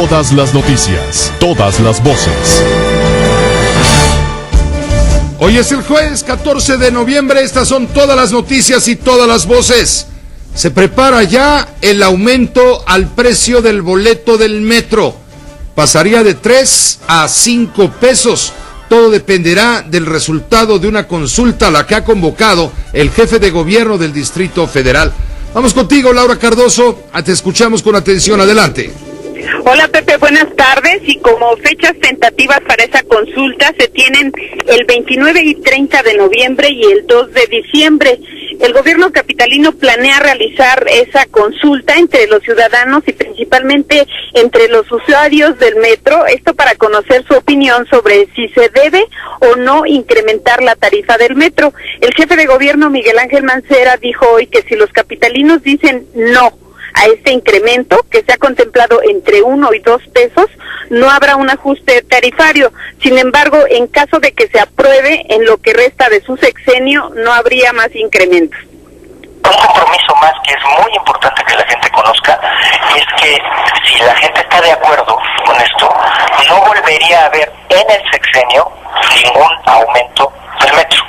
Todas las noticias, todas las voces. Hoy es el jueves 14 de noviembre, estas son todas las noticias y todas las voces. Se prepara ya el aumento al precio del boleto del metro. Pasaría de 3 a 5 pesos. Todo dependerá del resultado de una consulta a la que ha convocado el jefe de gobierno del Distrito Federal. Vamos contigo, Laura Cardoso. Te escuchamos con atención. Adelante. Hola Pepe, buenas tardes. Y como fechas tentativas para esa consulta se tienen el 29 y 30 de noviembre y el 2 de diciembre. El gobierno capitalino planea realizar esa consulta entre los ciudadanos y principalmente entre los usuarios del metro, esto para conocer su opinión sobre si se debe o no incrementar la tarifa del metro. El jefe de gobierno, Miguel Ángel Mancera, dijo hoy que si los capitalinos dicen no a este incremento, que se ha contemplado entre 1 y 2 pesos, no habrá un ajuste tarifario. Sin embargo, en caso de que se apruebe en lo que resta de su sexenio, no habría más incrementos. Un compromiso más que es muy importante que la gente conozca es que si la gente está de acuerdo con esto, no volvería a haber en el sexenio ningún aumento del metro.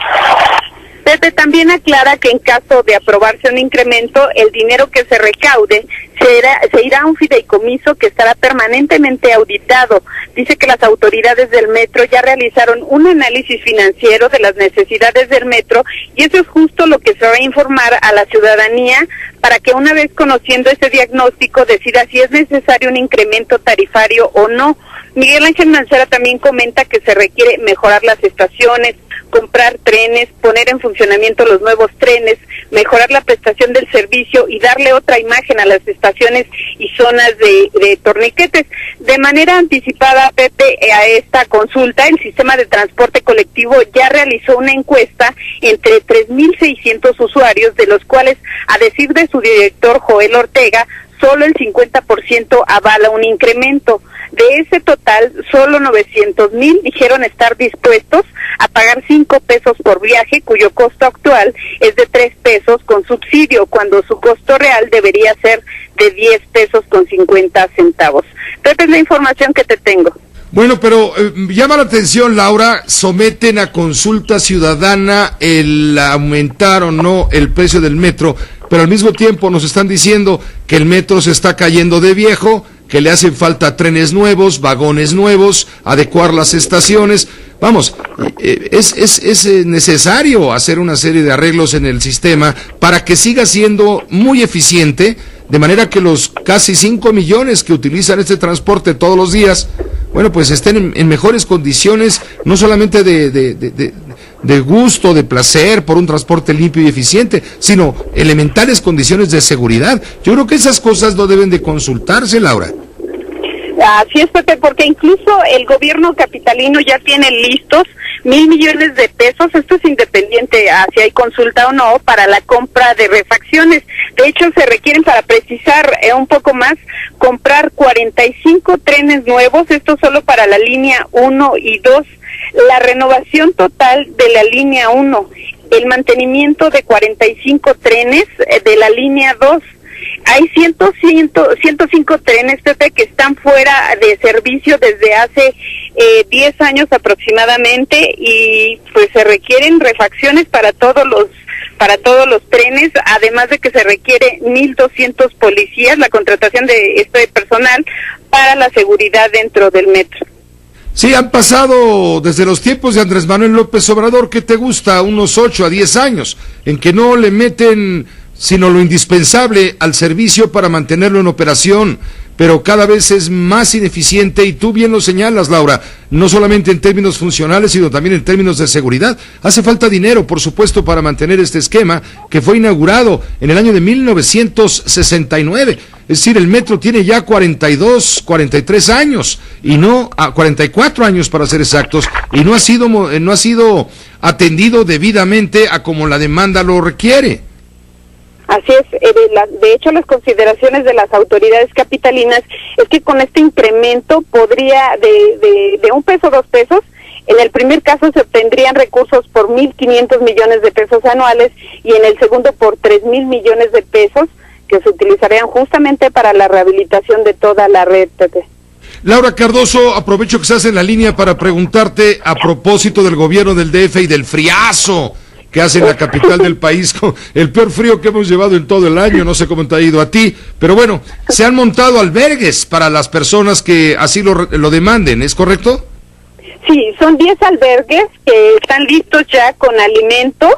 Pepe también aclara que en caso de aprobarse un incremento, el dinero que se recaude se irá a un fideicomiso que estará permanentemente auditado. Dice que las autoridades del metro ya realizaron un análisis financiero de las necesidades del metro y eso es justo lo que se va a informar a la ciudadanía para que una vez conociendo ese diagnóstico decida si es necesario un incremento tarifario o no. Miguel Ángel Mancera también comenta que se requiere mejorar las estaciones, comprar trenes, poner en funcionamiento los nuevos trenes, mejorar la prestación del servicio y darle otra imagen a las estaciones y zonas de torniquetes. De manera anticipada, Pepe, a esta consulta, el sistema de transporte colectivo ya realizó una encuesta entre 3,600 usuarios, de los cuales, a decir de su director Joel Ortega, solo el 50% avala un incremento. De ese total, solo 900,000 dijeron estar dispuestos a pagar 5 pesos por viaje, cuyo costo actual es de 3 pesos con subsidio, cuando su costo real debería ser de 10 pesos con 50 centavos. Esta es la información que te tengo. Bueno, pero llama la atención, Laura, someten a consulta ciudadana el aumentar o no el precio del metro, pero al mismo tiempo nos están diciendo que el metro se está cayendo de viejo, que le hacen falta trenes nuevos, vagones nuevos, adecuar las estaciones. Vamos, es necesario hacer una serie de arreglos en el sistema para que siga siendo muy eficiente, de manera que los casi 5 millones que utilizan este transporte todos los días, bueno, pues estén en mejores condiciones, no solamente de gusto, de placer por un transporte limpio y eficiente, sino elementales condiciones de seguridad. Yo creo que esas cosas no deben de consultarse, Laura. Así es, Pepe, porque incluso el gobierno capitalino ya tiene listos 1,000 millones de pesos, esto es independiente a si hay consulta o no, para la compra de refacciones. De hecho, se requieren, para precisar un poco más, comprar 45 trenes nuevos, esto solo para la línea 1 y 2, la renovación total de la línea 1, el mantenimiento de 45 trenes de la línea 2. Hay 105 trenes, Pepe, que están fuera de servicio desde hace 10 años aproximadamente, y pues se requieren refacciones para todos los trenes, además de que se requiere 1,200 policías, la contratación de este personal para la seguridad dentro del metro. Sí, han pasado desde los tiempos de Andrés Manuel López Obrador, ¿qué te gusta? Unos 8 a 10 años, en que no le meten sino lo indispensable al servicio para mantenerlo en operación, pero cada vez es más ineficiente, y tú bien lo señalas, Laura, no solamente en términos funcionales, sino también en términos de seguridad. Hace falta dinero, por supuesto, para mantener este esquema que fue inaugurado en el año de 1969. Es decir, el metro tiene ya 42, 43 años, y no, 44 años para ser exactos, y no ha sido atendido debidamente a como la demanda lo requiere. Así es, de hecho las consideraciones de las autoridades capitalinas es que con este incremento podría de 1 peso, 2 pesos, en el primer caso se obtendrían recursos por 1,500 millones de pesos anuales, y en el segundo por 3,000 millones de pesos, que se utilizarían justamente para la rehabilitación de toda la red, Pepe. Laura Cardoso, aprovecho que estás en la línea para preguntarte a propósito del gobierno del DF y del friazo que hace en la capital del país, con el peor frío que hemos llevado en todo el año. No sé cómo te ha ido a ti, pero bueno, se han montado albergues para las personas que así lo demanden, ¿es correcto? Sí, son 10 albergues que están listos ya con alimento,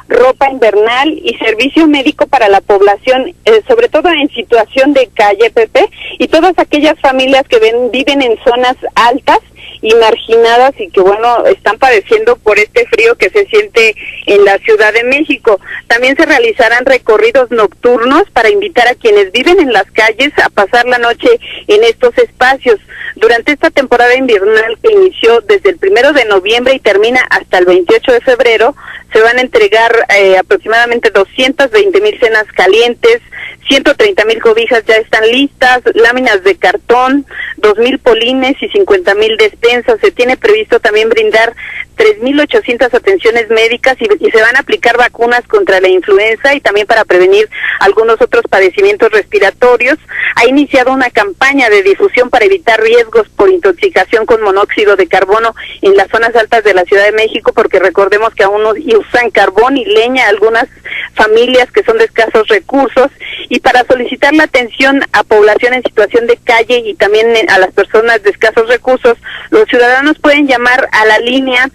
ropa invernal y servicio médico para la población, sobre todo en situación de calle, Pepe, y todas aquellas familias que viven en zonas altas y marginadas y que, bueno, están padeciendo por este frío que se siente en la Ciudad de México. También se realizarán recorridos nocturnos para invitar a quienes viven en las calles a pasar la noche en estos espacios. Durante esta temporada invernal que inició desde el 1 de noviembre y termina hasta el 28 de febrero, se van a entregar aproximadamente 220,000 cenas calientes, 130,000 cobijas ya están listas, láminas de cartón, 2,000 polines y 50,000 despensas. Se tiene previsto también brindar 3,800 atenciones médicas y se van a aplicar vacunas contra la influenza y también para prevenir algunos otros padecimientos respiratorios. Ha iniciado una campaña de difusión para evitar riesgos por intoxicación con monóxido de carbono en las zonas altas de la Ciudad de México, porque recordemos que aún usan carbón y leña algunas familias que son de escasos recursos, y para solicitar la atención a población en situación de calle y también a las personas de escasos recursos, los ciudadanos pueden llamar a la línea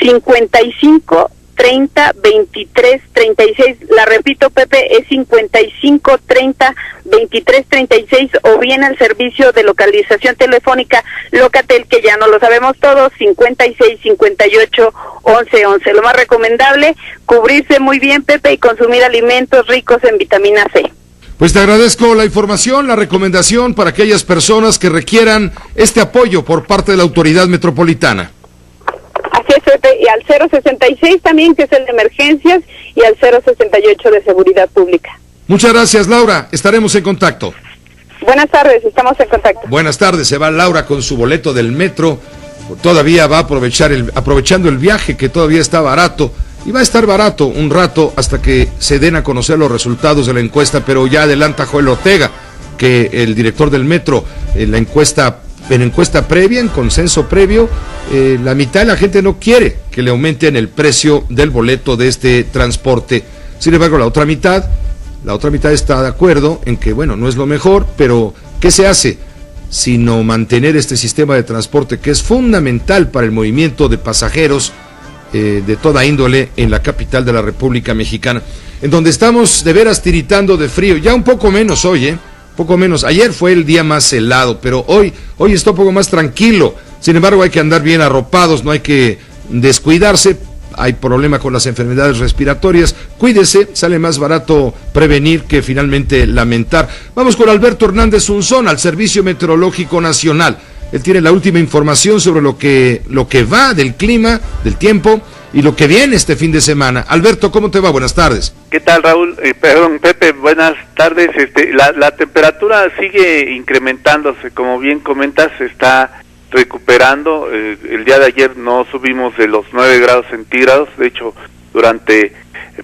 55 30 23 36, la repito, Pepe, es 55 30 23 36, o bien al servicio de localización telefónica Locatel, que ya no lo sabemos todos, 56 58 11 11. Lo más recomendable, cubrirse muy bien, Pepe, y consumir alimentos ricos en vitamina C. Pues te agradezco la información, la recomendación para aquellas personas que requieran este apoyo por parte de la autoridad metropolitana. Así es, Pepe, y al 066 también, que es el de emergencias, y al 068 de seguridad pública. Muchas gracias, Laura, estaremos en contacto. Buenas tardes, estamos en contacto. Buenas tardes, se va Laura con su boleto del metro, todavía va a aprovechando el viaje, que todavía está barato, y va a estar barato un rato hasta que se den a conocer los resultados de la encuesta, pero ya adelanta Joel Ortega, que el director del metro, en encuesta previa, en consenso previo, la mitad de la gente no quiere que le aumenten el precio del boleto de este transporte. Sin embargo, la otra mitad está de acuerdo en que, bueno, no es lo mejor, pero ¿qué se hace? Sino mantener este sistema de transporte que es fundamental para el movimiento de pasajeros de toda índole en la capital de la República Mexicana, en donde estamos de veras tiritando de frío, ya un poco menos hoy, poco menos. Ayer fue el día más helado, pero hoy está un poco más tranquilo. Sin embargo, hay que andar bien arropados, no hay que descuidarse. Hay problema con las enfermedades respiratorias. Cuídese, sale más barato prevenir que finalmente lamentar. Vamos con Alberto Hernández Unzón, al Servicio Meteorológico Nacional. Él tiene la última información sobre lo que va del clima, del tiempo y lo que viene este fin de semana. Alberto, ¿cómo te va? Buenas tardes. ¿Qué tal, Raúl? Pepe, buenas tardes. La temperatura sigue incrementándose, como bien comentas, se está recuperando. El día de ayer no subimos de los 9 grados centígrados, de hecho, durante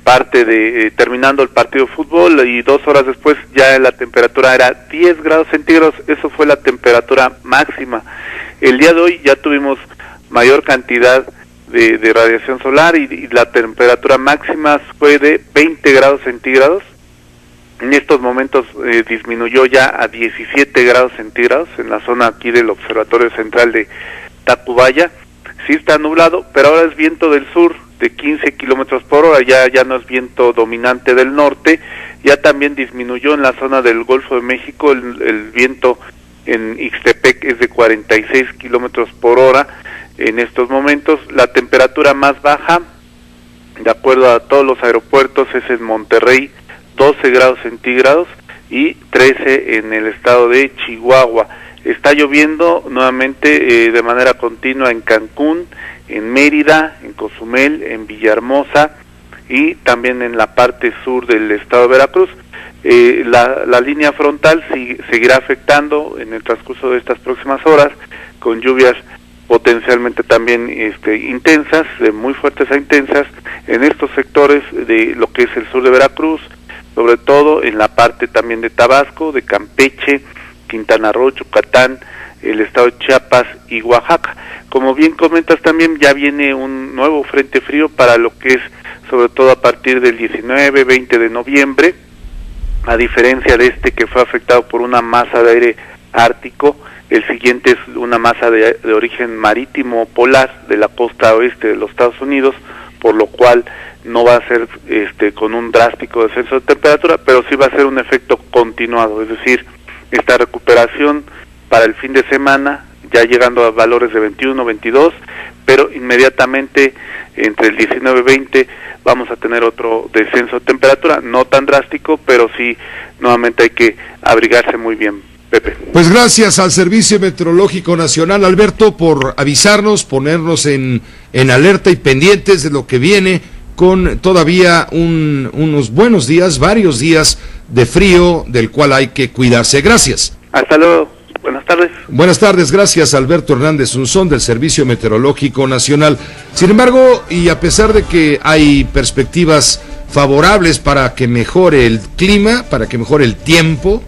parte de terminando el partido de fútbol, y 2 horas después ya la temperatura era 10 grados centígrados, eso fue la temperatura máxima. El día de hoy ya tuvimos mayor cantidad de radiación solar y la temperatura máxima fue de 20 grados centígrados. En estos momentos disminuyó ya a 17 grados centígrados en la zona aquí del Observatorio Central de Tacubaya. Sí está nublado, pero ahora es viento del sur de 15 kilómetros por hora, ya no es viento dominante del norte. Ya también disminuyó en la zona del Golfo de México, el viento en Ixtepec es de 46 kilómetros por hora. En estos momentos la temperatura más baja, de acuerdo a todos los aeropuertos, es en Monterrey, 12 grados centígrados, y 13 en el estado de Chihuahua. Está lloviendo nuevamente de manera continua en Cancún, en Mérida, en Cozumel, en Villahermosa y también en la parte sur del estado de Veracruz. La línea frontal seguirá afectando en el transcurso de estas próximas horas, con lluvias potencialmente también intensas, muy fuertes a intensas, en estos sectores de lo que es el sur de Veracruz, sobre todo en la parte también de Tabasco, de Campeche, Quintana Roo, Yucatán, el estado de Chiapas y Oaxaca. Como bien comentas también, ya viene un nuevo frente frío para lo que es sobre todo a partir del 19, 20 de noviembre, a diferencia de este que fue afectado por una masa de aire ártico. El siguiente es una masa de origen marítimo polar de la costa oeste de los Estados Unidos, por lo cual no va a ser con un drástico descenso de temperatura, pero sí va a ser un efecto continuado, es decir, esta recuperación para el fin de semana, ya llegando a valores de 21, 22, pero inmediatamente entre el 19 y 20 vamos a tener otro descenso de temperatura, no tan drástico, pero sí nuevamente hay que abrigarse muy bien, Pepe. Pues gracias al Servicio Meteorológico Nacional, Alberto, por avisarnos, ponernos en alerta y pendientes de lo que viene, con todavía unos buenos días, varios días de frío, del cual hay que cuidarse. Gracias. Hasta luego. Buenas tardes. Buenas tardes, gracias Alberto Hernández Unzón del Servicio Meteorológico Nacional. Sin embargo, y a pesar de que hay perspectivas favorables para que mejore el clima, para que mejore el tiempo,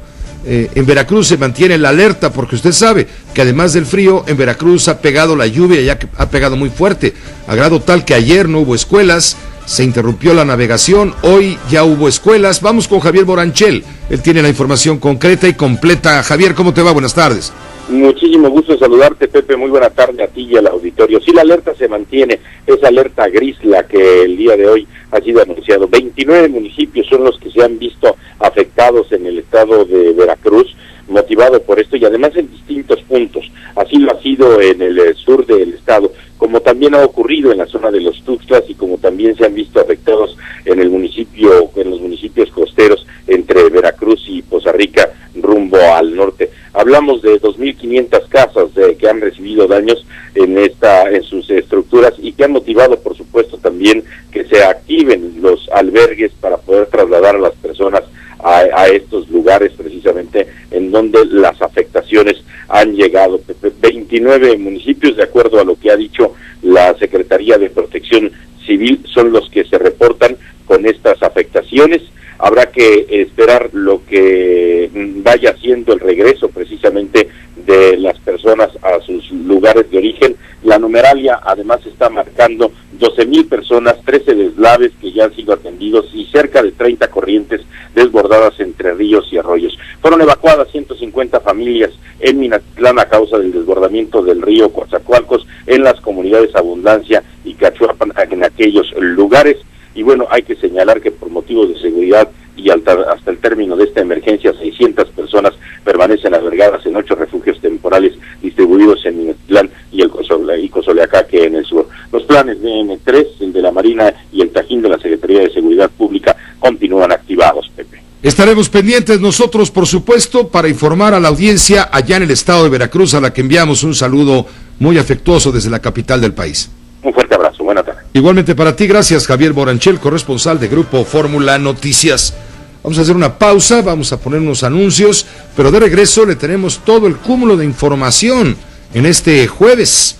en Veracruz se mantiene la alerta, porque usted sabe que además del frío, en Veracruz ha pegado la lluvia, ya que ha pegado muy fuerte, a grado tal que ayer no hubo escuelas, se interrumpió la navegación, hoy ya hubo escuelas. Vamos con Javier Boranchel, él tiene la información concreta y completa. Javier, ¿cómo te va? Buenas tardes. Muchísimo gusto saludarte, Pepe, muy buena tarde a ti y al auditorio. Sí, la alerta se mantiene, es alerta gris la que el día de hoy ha sido anunciado. 29 municipios son los que se han visto afectados en el estado de Veracruz, motivado por esto, y además en distintos puntos. Así lo ha sido en el sur del estado, como también ha ocurrido en la zona de los Tuxtlas, y como también se han visto afectados en el municipio, en los municipios costeros entre Veracruz y Poza Rica, rumbo al norte. Hablamos de 2.500 casas que han recibido daños en sus estructuras, y que han motivado, por supuesto, también que se activen los albergues para poder trasladar a las personas a estos lugares, precisamente en donde las afectaciones han llegado. 29 municipios, de acuerdo a lo que ha dicho la Secretaría de Protección Civil, son los que se reportan con estas afectaciones. Habrá que esperar lo que vaya siendo el regreso precisamente de las personas a sus lugares de origen. La numeralia además está marcando 12,000 personas, 13 deslaves que ya han sido atendidos y cerca de 30 corrientes desbordadas entre ríos y arroyos. Fueron evacuadas 150 familias en Minatitlán a causa del desbordamiento del río Coatzacoalcos en las comunidades Abundancia y Cachuapan, en aquellos lugares. Y bueno, hay que señalar que por motivos de seguridad y hasta el término de esta emergencia, 600 personas permanecen albergadas en 8 refugios temporales distribuidos en Minatitlán y Cozoleacaque en el sur. Los planes de N3, el de la Marina y el Tajín de la Secretaría de Seguridad Pública continúan activados, Pepe. Estaremos pendientes nosotros, por supuesto, para informar a la audiencia allá en el estado de Veracruz, a la que enviamos un saludo muy afectuoso desde la capital del país. Un fuerte abrazo, buena tarde. Igualmente para ti, gracias Javier Boranchel, corresponsal de Grupo Fórmula Noticias. Vamos a hacer una pausa, vamos a poner unos anuncios, pero de regreso le tenemos todo el cúmulo de información en este jueves.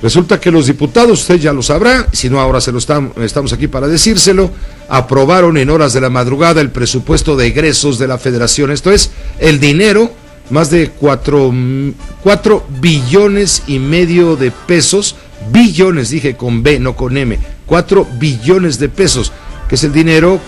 Resulta que los diputados, usted ya lo sabrá, si no ahora estamos aquí para decírselo, aprobaron en horas de la madrugada el presupuesto de egresos de la Federación, esto es, el dinero, más de 4 billones y medio de pesos, billones, dije con B, no con M, 4 billones de pesos, que es el dinero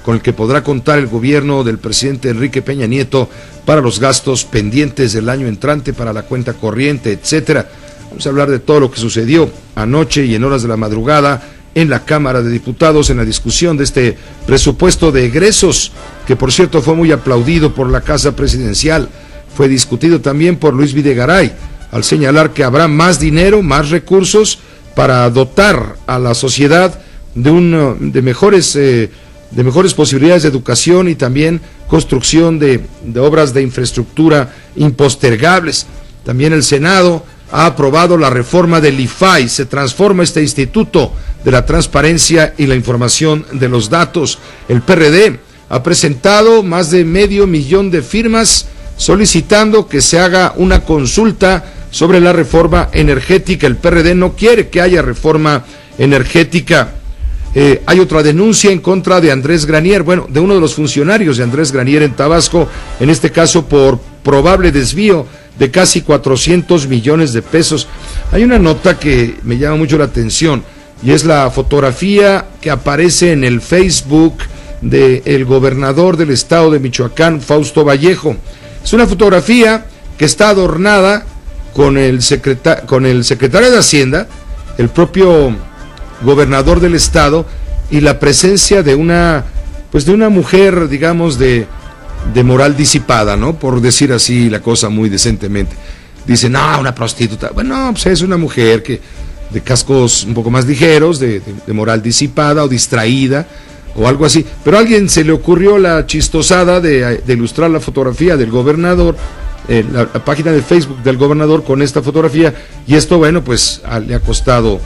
con el que podrá contar el gobierno del presidente Enrique Peña Nieto para los gastos pendientes del año entrante, para la cuenta corriente, etcétera. Vamos a hablar de todo lo que sucedió anoche y en horas de la madrugada en la Cámara de Diputados en la discusión de este presupuesto de egresos, que por cierto fue muy aplaudido por la Casa Presidencial. Fue discutido también por Luis Videgaray, al señalar que habrá más dinero, más recursos para dotar a la sociedad de mejores posibilidades de educación y también construcción de obras de infraestructura impostergables. También el Senado ha aprobado la reforma del IFAI, se transforma este Instituto de la Transparencia y la Información de los Datos. El PRD ha presentado más de 500,000 de firmas solicitando que se haga una consulta sobre la reforma energética. El PRD no quiere que haya reforma energética. Hay otra denuncia en contra de Andrés Granier, de uno de los funcionarios de Andrés Granier en Tabasco, en este caso por probable desvío de casi 400 millones de pesos. Hay una nota que me llama mucho la atención y es la fotografía que aparece en el Facebook del gobernador del estado de Michoacán, Fausto Vallejo. Es una fotografía que está adornada con el secretario de Hacienda, el propio gobernador del estado, y la presencia de una mujer, digamos, de moral disipada, ¿no? Por decir así la cosa muy decentemente. Dicen, no, una prostituta. Bueno, pues es una mujer que de cascos un poco más ligeros, de moral disipada o distraída, o algo así. Pero a alguien se le ocurrió la chistosada de ilustrar la fotografía del gobernador, la página de Facebook del gobernador con esta fotografía, y esto, bueno, pues le ha costado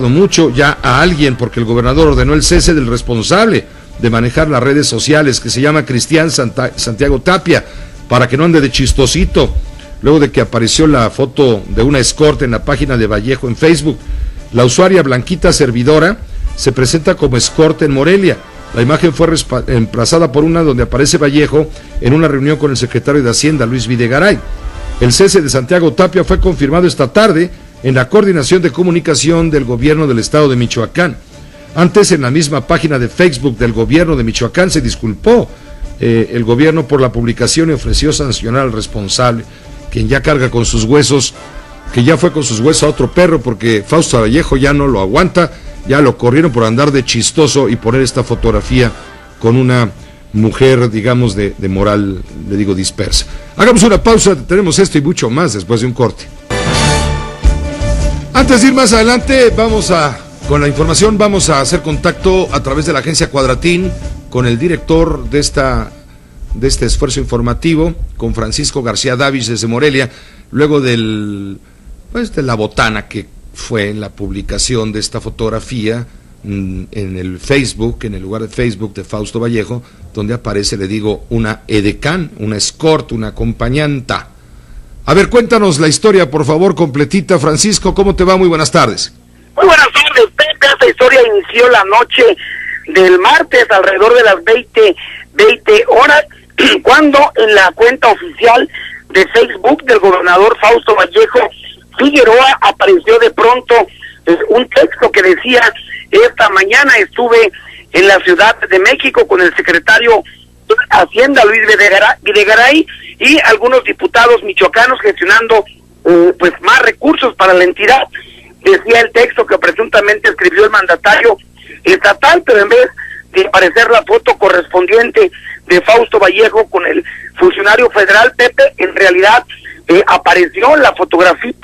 mucho ya a alguien, porque el gobernador ordenó el cese del responsable de manejar las redes sociales, que se llama Cristian Santiago Tapia, para que no ande de chistosito, luego de que apareció la foto de una escort en la página de Vallejo en Facebook. La usuaria Blanquita Servidora se presenta como escort en Morelia. La imagen fue reemplazada por una donde aparece Vallejo en una reunión con el secretario de Hacienda, Luis Videgaray. El cese de Santiago Tapia fue confirmado esta tarde en la Coordinación de Comunicación del Gobierno del Estado de Michoacán. Antes, en la misma página de Facebook del Gobierno de Michoacán, se disculpó el gobierno por la publicación y ofreció sancionar al responsable, quien ya carga con sus huesos, que ya fue con sus huesos a otro perro, porque Fausto Vallejo ya no lo aguanta, ya lo corrieron por andar de chistoso y poner esta fotografía con una mujer, digamos, de moral, le digo, dispersa. Hagamos una pausa, tenemos esto y mucho más después de un corte. Antes de ir más adelante, con la información, vamos a hacer contacto a través de la agencia Cuadratín con el director de este esfuerzo informativo, con Francisco García Davis desde Morelia, luego de la botana que fue en la publicación de esta fotografía en el Facebook, en el lugar de Facebook de Fausto Vallejo, donde aparece, le digo, una edecán, una escort, una acompañanta. A ver, cuéntanos la historia, por favor, completita, Francisco. ¿Cómo te va? Muy buenas tardes. Muy buenas tardes, Pepe. Esta historia inició la noche del martes, alrededor de las 20 horas, cuando en la cuenta oficial de Facebook del gobernador Fausto Vallejo Figueroa apareció de pronto un texto que decía: esta mañana estuve en la Ciudad de México con el secretario de Hacienda, Luis Videgaray, y algunos diputados michoacanos gestionando más recursos para la entidad. Decía el texto que presuntamente escribió el mandatario estatal, pero en vez de aparecer la foto correspondiente de Fausto Vallejo con el funcionario federal, Pepe, en realidad apareció la fotografía,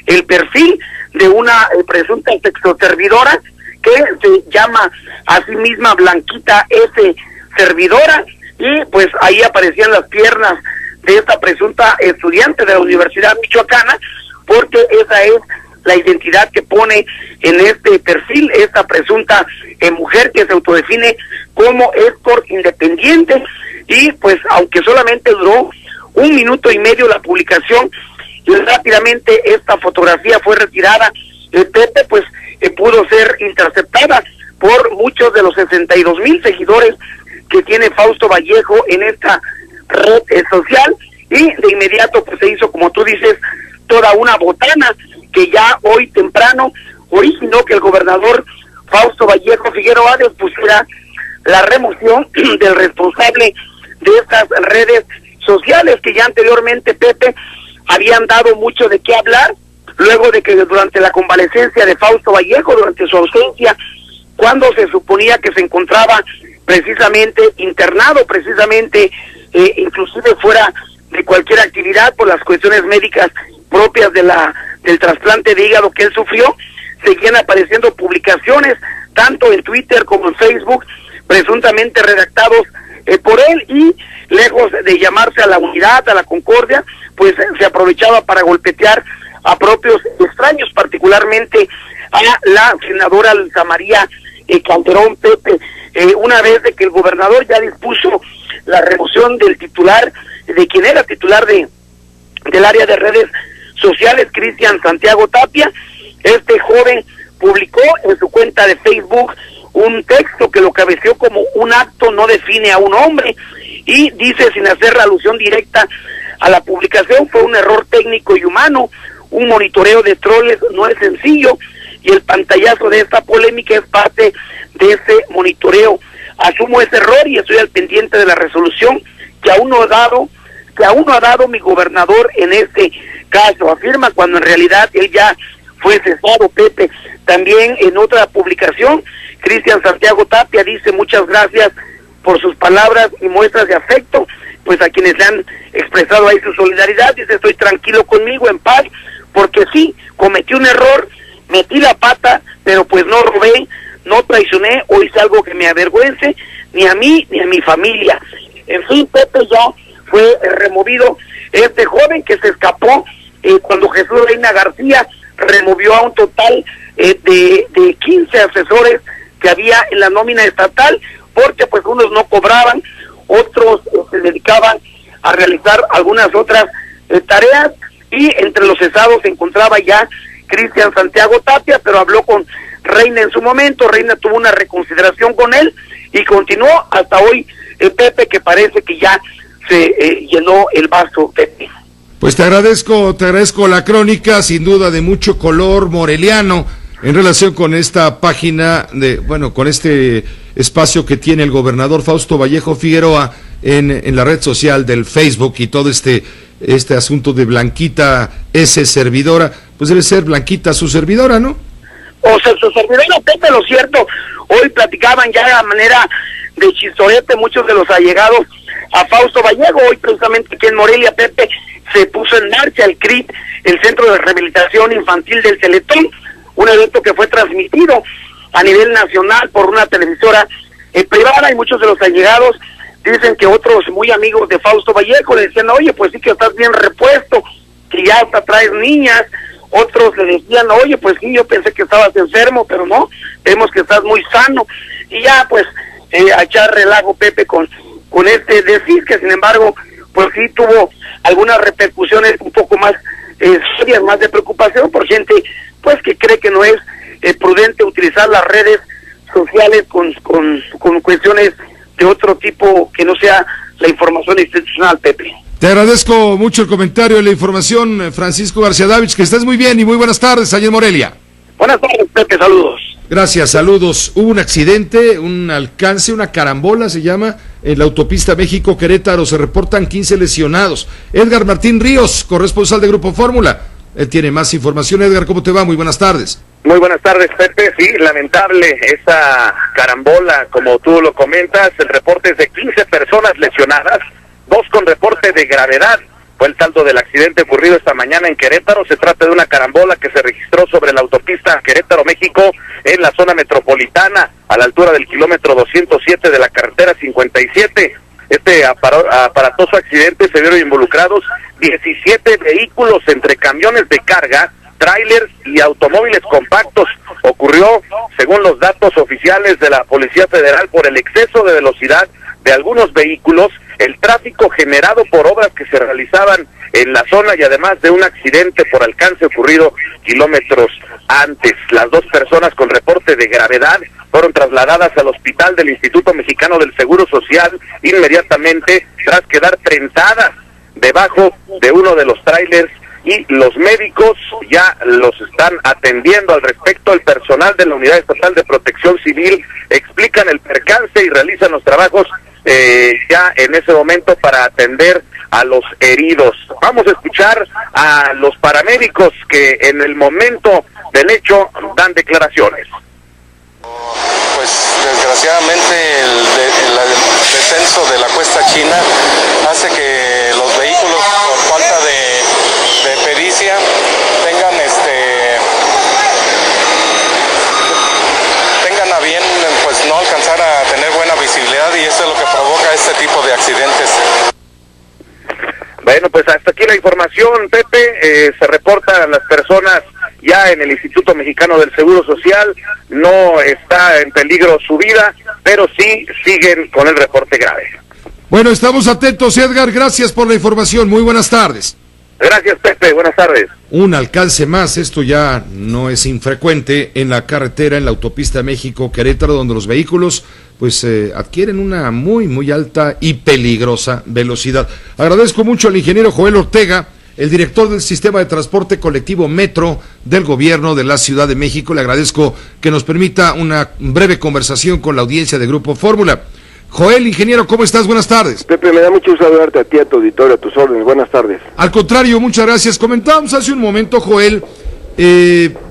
el perfil de una presunta textoservidora que se llama a sí misma Blanquita S. Servidora, y pues ahí aparecían las piernas de esta presunta estudiante de la Universidad Michoacana, porque esa es la identidad que pone en este perfil esta presunta mujer que se autodefine como escort independiente. Y pues aunque solamente duró 1 minuto y medio la publicación, y rápidamente esta fotografía fue retirada, Pepe, pues pudo ser interceptada por muchos de los 62,000 seguidores que tiene Fausto Vallejo en esta red social, y de inmediato pues se hizo, como tú dices, toda una botana que ya hoy temprano originó que el gobernador Fausto Vallejo Figueroa dispusiera la remoción del responsable de estas redes sociales que ya anteriormente, Pepe, habían dado mucho de qué hablar, luego de que durante la convalecencia de Fausto Vallejo, durante su ausencia, cuando se suponía que se encontraba precisamente internado, inclusive fuera de cualquier actividad por las cuestiones médicas propias del trasplante de hígado que él sufrió, seguían apareciendo publicaciones tanto en Twitter como en Facebook, presuntamente redactados por él, y lejos de llamarse a la unidad, a la concordia, pues se aprovechaba para golpetear a propios extraños, particularmente a la senadora Luisa María Calderón, Pepe. Una vez de que el gobernador ya dispuso la remoción del titular, de quien era titular del área de redes sociales, Cristian Santiago Tapia, este joven publicó en su cuenta de Facebook un texto que lo cabeció como: un acto no define a un hombre, y dice, sin hacer alusión directa a la publicación, fue un error técnico y humano, un monitoreo de troles no es sencillo, y el pantallazo de esta polémica es parte de ese monitoreo. Asumo ese error y estoy al pendiente de la resolución que aún no ha dado mi gobernador en este caso, afirma, cuando en realidad él ya fue cesado, Pepe. También en otra publicación, Cristian Santiago Tapia dice: muchas gracias por sus palabras y muestras de afecto, pues a quienes le han expresado ahí su solidaridad. Dice: estoy tranquilo conmigo, en paz, porque sí, cometí un error, metí la pata, pero pues no robé, no traicioné o hice algo que me avergüence, ni a mí ni a mi familia. En fin, Pepe, ya fue removido este joven que se escapó cuando Jesús Reina García removió a un total de 15 asesores que había en la nómina estatal, porque pues unos no cobraban, otros se dedicaban a realizar algunas otras tareas, y entre los cesados se encontraba ya Cristian Santiago Tapia, pero habló con Reina en su momento. Reina tuvo una reconsideración con él y continuó hasta hoy, Pepe, que parece que ya se llenó el vaso, Pepe. Pues te agradezco la crónica, sin duda de mucho color moreliano, en relación con esta página con este espacio que tiene el gobernador Fausto Vallejo Figueroa en la red social del Facebook, y todo este asunto de Blanquita S. servidora, pues debe ser Blanquita su servidora, ¿no? O sea, su servidora, Pepe, lo cierto, hoy platicaban ya de manera de chistorete muchos de los allegados a Fausto Vallejo. Hoy precisamente aquí en Morelia, Pepe, se puso en marcha el CRIT, el Centro de Rehabilitación Infantil del Teletón, un evento que fue transmitido a nivel nacional por una televisora privada, y muchos de los allegados dicen que otros muy amigos de Fausto Vallejo le decían: oye, pues sí que estás bien repuesto, que ya hasta traes niñas. Otros le decían: oye, pues sí, yo pensé que estabas enfermo, pero no, vemos que estás muy sano. Y ya pues a echar relajo, Pepe, con este decir, que sin embargo pues sí tuvo algunas repercusiones un poco más serias, más de preocupación, por gente pues que cree que no es prudente utilizar las redes sociales con cuestiones de otro tipo que no sea la información institucional, Pepe. Te agradezco mucho el comentario y la información, Francisco García Dávich, que estés muy bien y muy buenas tardes allá en Morelia. Buenas tardes, Pepe, saludos. Gracias, saludos. Hubo un accidente, un alcance, una carambola se llama, en la autopista México-Querétaro. Se reportan 15 lesionados. Edgar Martín Ríos, corresponsal de Grupo Fórmula. Él tiene más información. Edgar, ¿cómo te va? Muy buenas tardes. Muy buenas tardes, Pepe. Sí, lamentable esa carambola, como tú lo comentas. El reporte es de 15 personas lesionadas, 2 con reporte de gravedad. Fue el saldo del accidente ocurrido esta mañana en Querétaro. Se trata de una carambola que se registró sobre la autopista Querétaro-México, en la zona metropolitana, a la altura del kilómetro 207 de la carretera 57. Este aparatoso accidente se vieron involucrados 17 vehículos entre camiones de carga, tráilers y automóviles compactos. Ocurrió, según los datos oficiales de la Policía Federal, por el exceso de velocidad de algunos vehículos, el tráfico generado por obras que se realizaban en la zona, y además de un accidente por alcance ocurrido kilómetros antes. Las 2 personas con reporte de gravedad fueron trasladadas al hospital del Instituto Mexicano del Seguro Social inmediatamente, tras quedar prensadas debajo de uno de los tráilers, y los médicos ya los están atendiendo. Al respecto, el personal de la Unidad Estatal de Protección Civil explican el percance y realizan los trabajos ya en ese momento para atender a los heridos. Vamos a escuchar a los paramédicos que en el momento del hecho dan declaraciones. Pues desgraciadamente el descenso de la cuesta china hace que los vehículos, por falta de pericia, tengan a bien pues no alcanzar a tener buena visibilidad, y eso es lo que provoca este tipo de accidentes. Bueno, pues hasta aquí la información, Pepe. Se reportan las personas ya en el Instituto Mexicano del Seguro Social. No está en peligro su vida, pero sí siguen con el reporte grave. Bueno, estamos atentos, Edgar. Gracias por la información. Muy buenas tardes. Gracias, Pepe, buenas tardes. Un alcance más, esto ya no es infrecuente en la carretera, en la autopista México-Querétaro, donde los vehículos pues adquieren una muy alta y peligrosa velocidad. Agradezco mucho al ingeniero Joel Ortega, el director del Sistema de Transporte Colectivo Metro del Gobierno de la Ciudad de México. Le agradezco que nos permita una breve conversación con la audiencia de Grupo Fórmula. Joel, ingeniero, ¿cómo estás? Buenas tardes. Pepe, me da mucho gusto saludarte a ti, a tu auditorio, a tus órdenes. Buenas tardes. Al contrario, muchas gracias. Comentábamos hace un momento, Joel,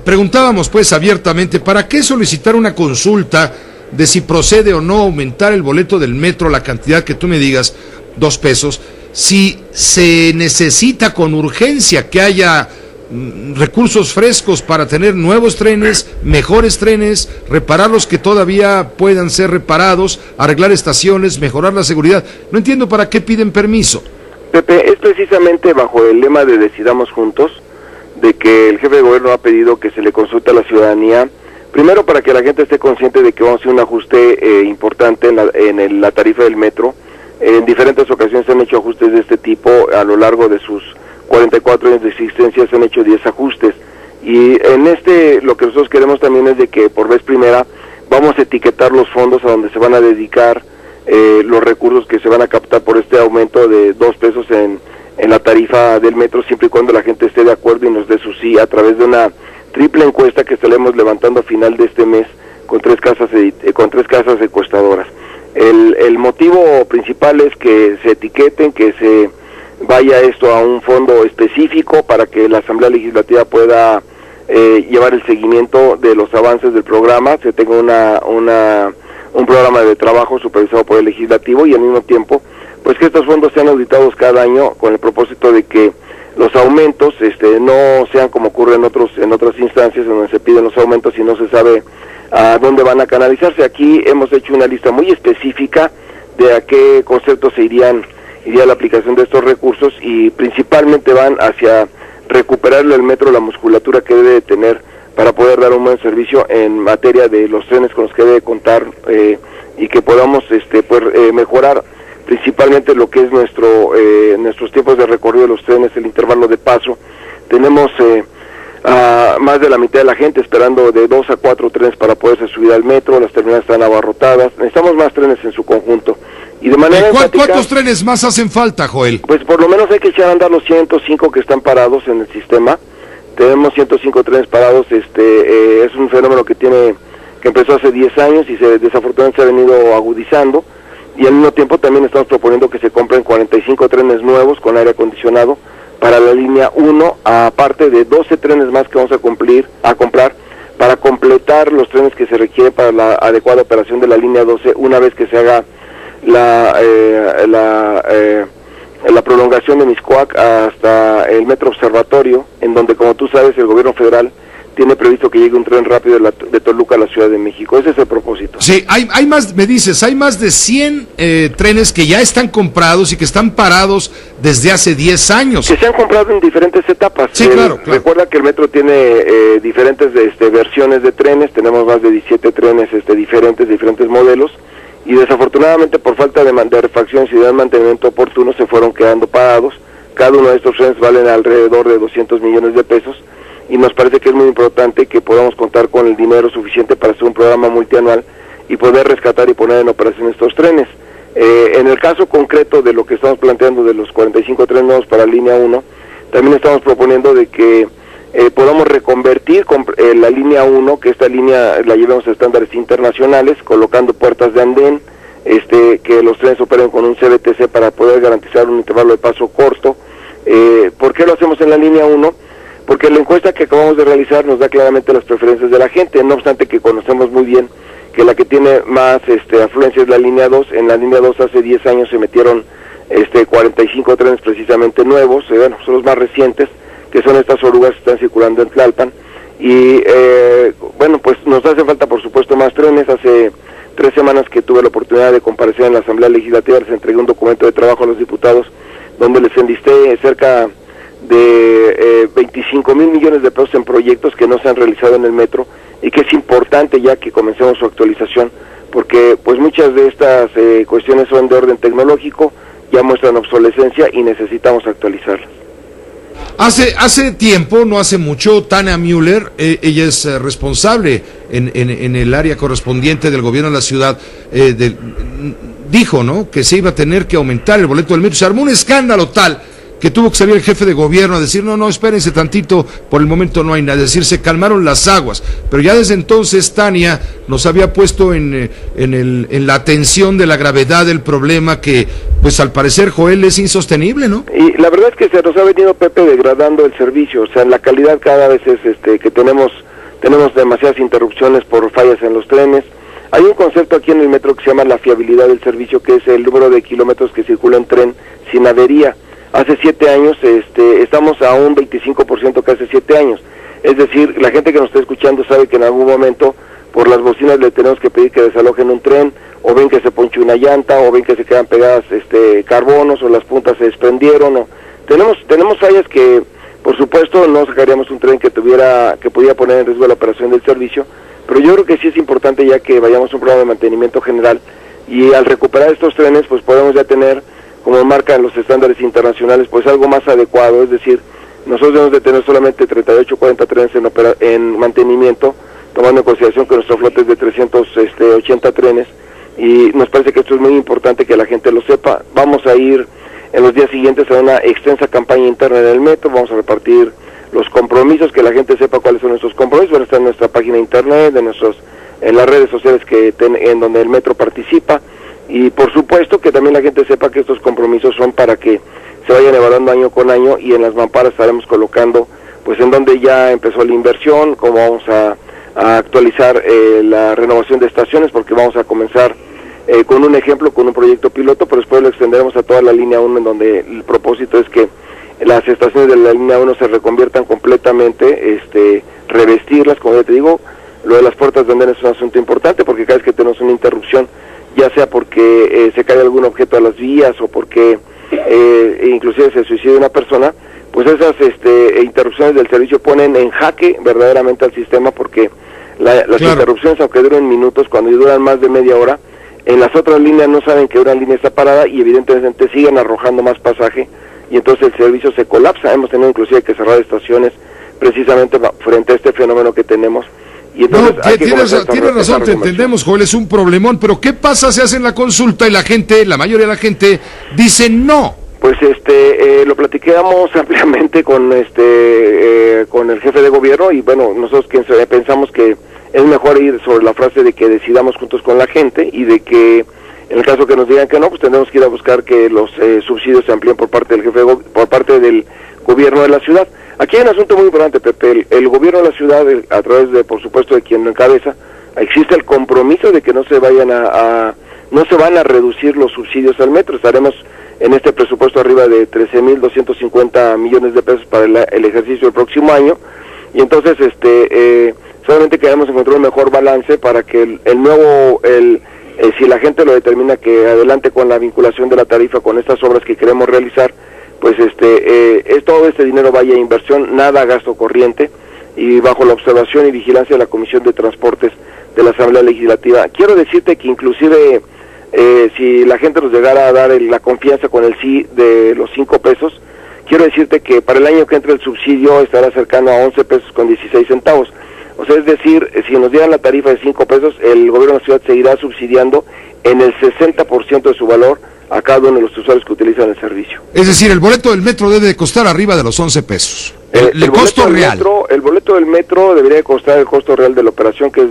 preguntábamos pues abiertamente, ¿para qué solicitar una consulta de si procede o no aumentar el boleto del metro, la cantidad que tú me digas, 2 pesos, si se necesita con urgencia que haya recursos frescos para tener nuevos trenes, mejores trenes, reparar los que todavía puedan ser reparados, arreglar estaciones, mejorar la seguridad? No entiendo para qué piden permiso. Pepe, es precisamente bajo el lema de Decidamos Juntos, de que el jefe de gobierno ha pedido que se le consulte a la ciudadanía, primero para que la gente esté consciente de que vamos a hacer un ajuste importante en la tarifa del metro. En diferentes ocasiones se han hecho ajustes de este tipo a lo largo de sus 44 años de existencia, se han hecho 10 ajustes, y en lo que nosotros queremos también es de que por vez primera vamos a etiquetar los fondos a donde se van a dedicar los recursos que se van a captar por este aumento de 2 pesos en la tarifa del metro, siempre y cuando la gente esté de acuerdo y nos dé su sí a través de una triple encuesta que estaremos levantando a final de este mes con tres casas encuestadoras. El motivo principal es que se etiqueten, que se vaya esto a un fondo específico para que la Asamblea Legislativa pueda llevar el seguimiento de los avances del programa, se tenga un programa de trabajo supervisado por el Legislativo, y al mismo tiempo pues que estos fondos sean auditados cada año con el propósito de que los aumentos no sean como ocurre en otras instancias donde se piden los aumentos y no se sabe a dónde van a canalizarse. Aquí hemos hecho una lista muy específica de a qué conceptos iría la aplicación de estos recursos, y principalmente van hacia recuperarle al metro la musculatura que debe de tener para poder dar un buen servicio en materia de los trenes con los que debe contar, y que podamos mejorar principalmente lo que es nuestros tiempos de recorrido de los trenes, el intervalo de paso. Tenemos más de la mitad de la gente esperando de 2 a 4 trenes para poderse subir al metro, las terminales están abarrotadas, necesitamos más trenes en su conjunto. Y de manera ¿Cuántos trenes más hacen falta, Joel? Pues por lo menos hay que echar a andar los 105 que están parados en el sistema. Tenemos 105 trenes parados. Es un fenómeno que empezó hace 10 años y desafortunadamente se ha venido agudizando, y al mismo tiempo también estamos proponiendo que se compren 45 trenes nuevos con aire acondicionado para la línea 1, aparte de 12 trenes más que vamos a comprar para completar los trenes que se requieren para la adecuada operación de la línea 12 una vez que se haga la prolongación de Mixcoac hasta el Metro Observatorio, en donde, como tú sabes, el gobierno federal tiene previsto que llegue un tren rápido de Toluca a la Ciudad de México. Ese es el propósito. Sí, hay más, me dices, hay más de 100 trenes que ya están comprados y que están parados desde hace 10 años. Que se han comprado en diferentes etapas. Sí, claro. Recuerda que el metro tiene diferentes versiones de trenes, tenemos más de 17 trenes diferentes modelos, y desafortunadamente por falta de refacciones y de mantenimiento oportuno se fueron quedando parados. Cada uno de estos trenes valen alrededor de 200 millones de pesos, y nos parece que es muy importante que podamos contar con el dinero suficiente para hacer un programa multianual y poder rescatar y poner en operación estos trenes. En el caso concreto de lo que estamos planteando de los 45 trenes nuevos para línea 1, también estamos proponiendo de que podamos reconvertir la línea 1, que esta línea la llevemos a estándares internacionales, colocando puertas de andén, que los trenes operen con un CBTC para poder garantizar un intervalo de paso corto. ¿Por qué lo hacemos en la línea 1? Porque la encuesta que acabamos de realizar nos da claramente las preferencias de la gente, no obstante que conocemos muy bien que la que tiene más afluencia es la línea 2. En la línea 2 hace 10 años se metieron 45 trenes precisamente nuevos, son los más recientes, que son estas orugas que están circulando en Tlalpan, y pues nos hace falta por supuesto más trenes. Hace 3 semanas que tuve la oportunidad de comparecer en la Asamblea Legislativa, les entregué un documento de trabajo a los diputados donde les enlisté cerca de 25 mil millones de pesos en proyectos que no se han realizado en el metro, y que es importante ya que comencemos su actualización, porque pues muchas de estas cuestiones son de orden tecnológico, ya muestran obsolescencia y necesitamos actualizarlas. Hace tiempo, no hace mucho, Tania Müller, ella es responsable en el área correspondiente del gobierno de la ciudad, dijo, ¿no?, que se iba a tener que aumentar el boleto del metro. Se armó un escándalo tal que tuvo que salir el jefe de gobierno a decir, no, espérense tantito, por el momento no hay nada, es decir, se calmaron las aguas, pero ya desde entonces Tania nos había puesto en la atención de la gravedad del problema que, pues al parecer, Joel, es insostenible, ¿no? Y la verdad es que se nos ha venido, Pepe, degradando el servicio, o sea, la calidad cada vez es que tenemos demasiadas interrupciones por fallas en los trenes. Hay un concepto aquí en el metro que se llama la fiabilidad del servicio, que es el número de kilómetros que circula en tren sin avería. Hace 7 años, estamos a un 25% que hace 7 años. Es decir, la gente que nos está escuchando sabe que en algún momento por las bocinas le tenemos que pedir que desalojen un tren, o ven que se ponche una llanta, o ven que se quedan pegadas carbonos, o las puntas se desprendieron. Tenemos fallas que, por supuesto, no sacaríamos un tren que pudiera poner en riesgo la operación del servicio, pero yo creo que sí es importante ya que vayamos a un programa de mantenimiento general, y al recuperar estos trenes, pues podemos ya tener, como marcan los estándares internacionales, pues algo más adecuado. Es decir, nosotros debemos de tener solamente 38 o 40 trenes en mantenimiento, tomando en consideración que nuestro flota es de 380 trenes, y nos parece que esto es muy importante que la gente lo sepa. Vamos a ir en los días siguientes a una extensa campaña interna en el metro, vamos a repartir los compromisos, que la gente sepa cuáles son nuestros compromisos, van a estar en nuestra página de internet, en las redes sociales en donde el metro participa. Y por supuesto que también la gente sepa que estos compromisos son para que se vayan evaluando año con año, y en las mamparas estaremos colocando pues en donde ya empezó la inversión, cómo vamos a actualizar la renovación de estaciones, porque vamos a comenzar con un ejemplo, con un proyecto piloto, pero después lo extenderemos a toda la línea 1, en donde el propósito es que las estaciones de la línea 1 se reconviertan completamente, revestirlas, como ya te digo. Lo de las puertas de andén es un asunto importante, porque cada vez que tenemos una interrupción, ya sea porque se cae algún objeto a las vías, o porque inclusive se suicida una persona, pues esas interrupciones del servicio ponen en jaque verdaderamente al sistema, porque las interrupciones, aunque duren minutos, cuando duran más de media hora, en las otras líneas no saben que una línea está parada, y evidentemente siguen arrojando más pasaje, y entonces el servicio se colapsa. Hemos tenido inclusive que cerrar estaciones precisamente frente a este fenómeno que tenemos. Y entonces tienes razón, te entendemos, Joel, es un problemón, pero ¿qué pasa si hacen la consulta y la mayoría de la gente dice no? Pues lo platicamos ampliamente con el jefe de gobierno, y bueno, nosotros pensamos que es mejor ir sobre la frase de que decidamos juntos con la gente, y de que en el caso que nos digan que no, pues tendremos que ir a buscar que los subsidios se amplíen por parte del por parte del gobierno de la ciudad. Aquí hay un asunto muy importante, Pepe. El gobierno de la ciudad, a través de, por supuesto, de quien lo encabeza, existe el compromiso de que no se van a reducir los subsidios al metro. Estaremos en este presupuesto arriba de 13.250 millones de pesos para el ejercicio del próximo año, y entonces solamente queremos encontrar un mejor balance para que si la gente lo determina, que adelante con la vinculación de la tarifa con estas obras que queremos realizar, pues todo este dinero vaya a inversión, nada a gasto corriente, y bajo la observación y vigilancia de la Comisión de Transportes de la Asamblea Legislativa. Quiero decirte que inclusive si la gente nos llegara a dar la confianza con el sí de los 5 pesos, quiero decirte que para el año que entra el subsidio estará cercano a 11 pesos con 16 centavos. O sea, es decir, si nos dieran la tarifa de 5 pesos, el gobierno de la ciudad seguirá subsidiando en el 60% de su valor a cada uno de los usuarios que utilizan el servicio. Es decir, el boleto del metro debe de costar arriba de los 11 pesos. El costo real. El boleto del metro debería costar el costo real de la operación, que es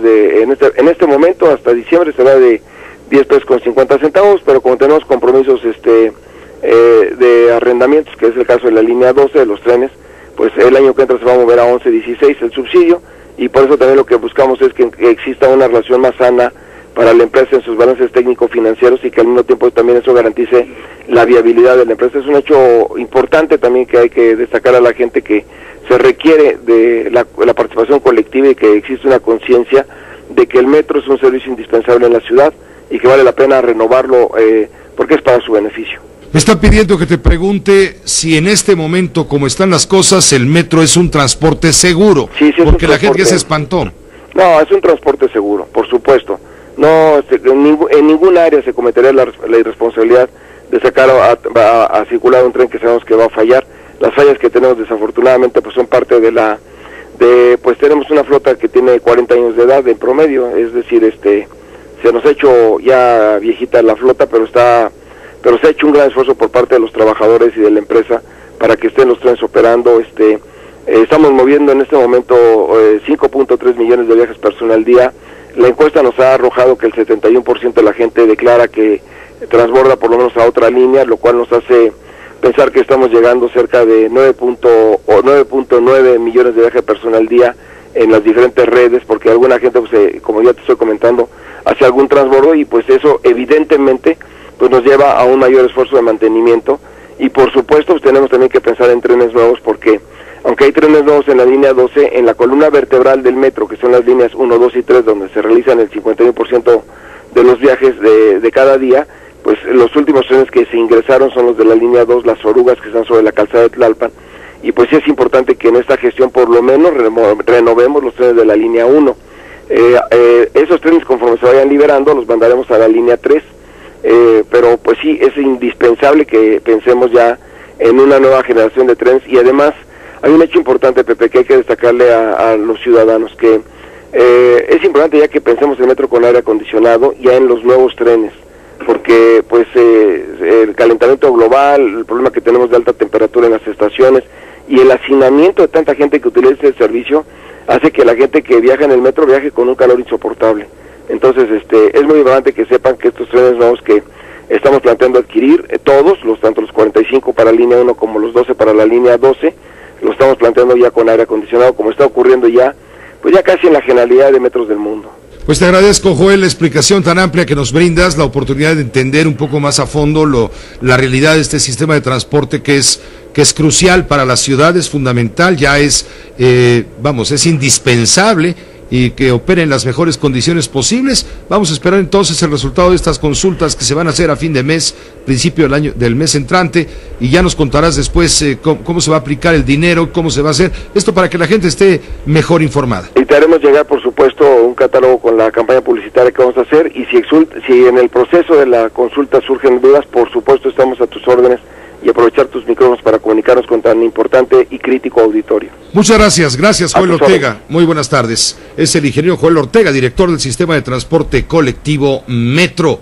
en este momento, hasta diciembre, será de 10 pesos con 50 centavos, pero como tenemos compromisos de arrendamientos, que es el caso de la línea 12 de los trenes, pues el año que entra se va a mover a 11.16 el subsidio, y por eso también lo que buscamos es que exista una relación más sana para la empresa en sus balances técnico-financieros, y que al mismo tiempo también eso garantice la viabilidad de la empresa. Es un hecho importante también que hay que destacar a la gente, que se requiere de la participación colectiva, y que existe una conciencia de que el metro es un servicio indispensable en la ciudad, y que vale la pena renovarlo porque es para su beneficio. Me está pidiendo que te pregunte si en este momento, como están las cosas, el metro es un transporte seguro, sí, porque la gente ya se espantó. No, es un transporte seguro, por supuesto. No, en ningún área se cometería la irresponsabilidad de sacar a circular un tren que sabemos que va a fallar. las fallas que tenemos desafortunadamente pues son parte pues tenemos una flota que tiene 40 años de edad en promedio, es decir, se nos ha hecho ya viejita la flota, pero se ha hecho un gran esfuerzo por parte de los trabajadores y de la empresa para que estén los trenes operando. Estamos moviendo en este momento 5.3 millones de viajes personal al día. La encuesta nos ha arrojado que el 71% de la gente declara que transborda por lo menos a otra línea, lo cual nos hace pensar que estamos llegando cerca de 9.9 millones de viajes personal al día en las diferentes redes, porque alguna gente, pues, como ya te estoy comentando, hace algún transbordo y pues eso evidentemente pues nos lleva a un mayor esfuerzo de mantenimiento. Y por supuesto pues tenemos también que pensar en trenes nuevos, porque aunque hay trenes nuevos en la línea 12, en la columna vertebral del metro, que son las líneas 1, 2 y 3, donde se realizan el 51% de los viajes de cada día, pues los últimos trenes que se ingresaron son los de la línea 2, las orugas que están sobre la calzada de Tlalpan, y pues sí es importante que en esta gestión por lo menos renovemos los trenes de la línea 1. Esos trenes, conforme se vayan liberando, los mandaremos a la línea 3, pero pues sí es indispensable que pensemos ya en una nueva generación de trenes. Y además hay un hecho importante, Pepe, que hay que destacarle a los ciudadanos, que es importante ya que pensemos el metro con aire acondicionado ya en los nuevos trenes, porque pues el calentamiento global, el problema que tenemos de alta temperatura en las estaciones y el hacinamiento de tanta gente que utiliza el servicio hace que la gente que viaja en el metro viaje con un calor insoportable. Entonces es muy importante que sepan que estos trenes nuevos que estamos planteando adquirir, tanto los 45 para la línea 1 como los 12 para la línea 12, lo estamos planteando ya con aire acondicionado, como está ocurriendo ya, pues ya casi en la generalidad de metros del mundo. Pues te agradezco, Joel, la explicación tan amplia que nos brindas, la oportunidad de entender un poco más a fondo la realidad de este sistema de transporte que es crucial para la ciudad, es fundamental, ya es indispensable, y que opere en las mejores condiciones posibles. Vamos a esperar entonces el resultado de estas consultas que se van a hacer a fin de mes, principio del mes entrante, y ya nos contarás después cómo se va a aplicar el dinero, cómo se va a hacer esto para que la gente esté mejor informada. Y te haremos llegar, por supuesto, un catálogo con la campaña publicitaria que vamos a hacer, y si en el proceso de la consulta surgen dudas, por supuesto estamos a tus órdenes, y aprovechar tus micrófonos para comunicarnos con tan importante y crítico auditorio. Muchas gracias Joel Ortega, muy buenas tardes. Es el ingeniero Joel Ortega, director del Sistema de Transporte Colectivo Metro.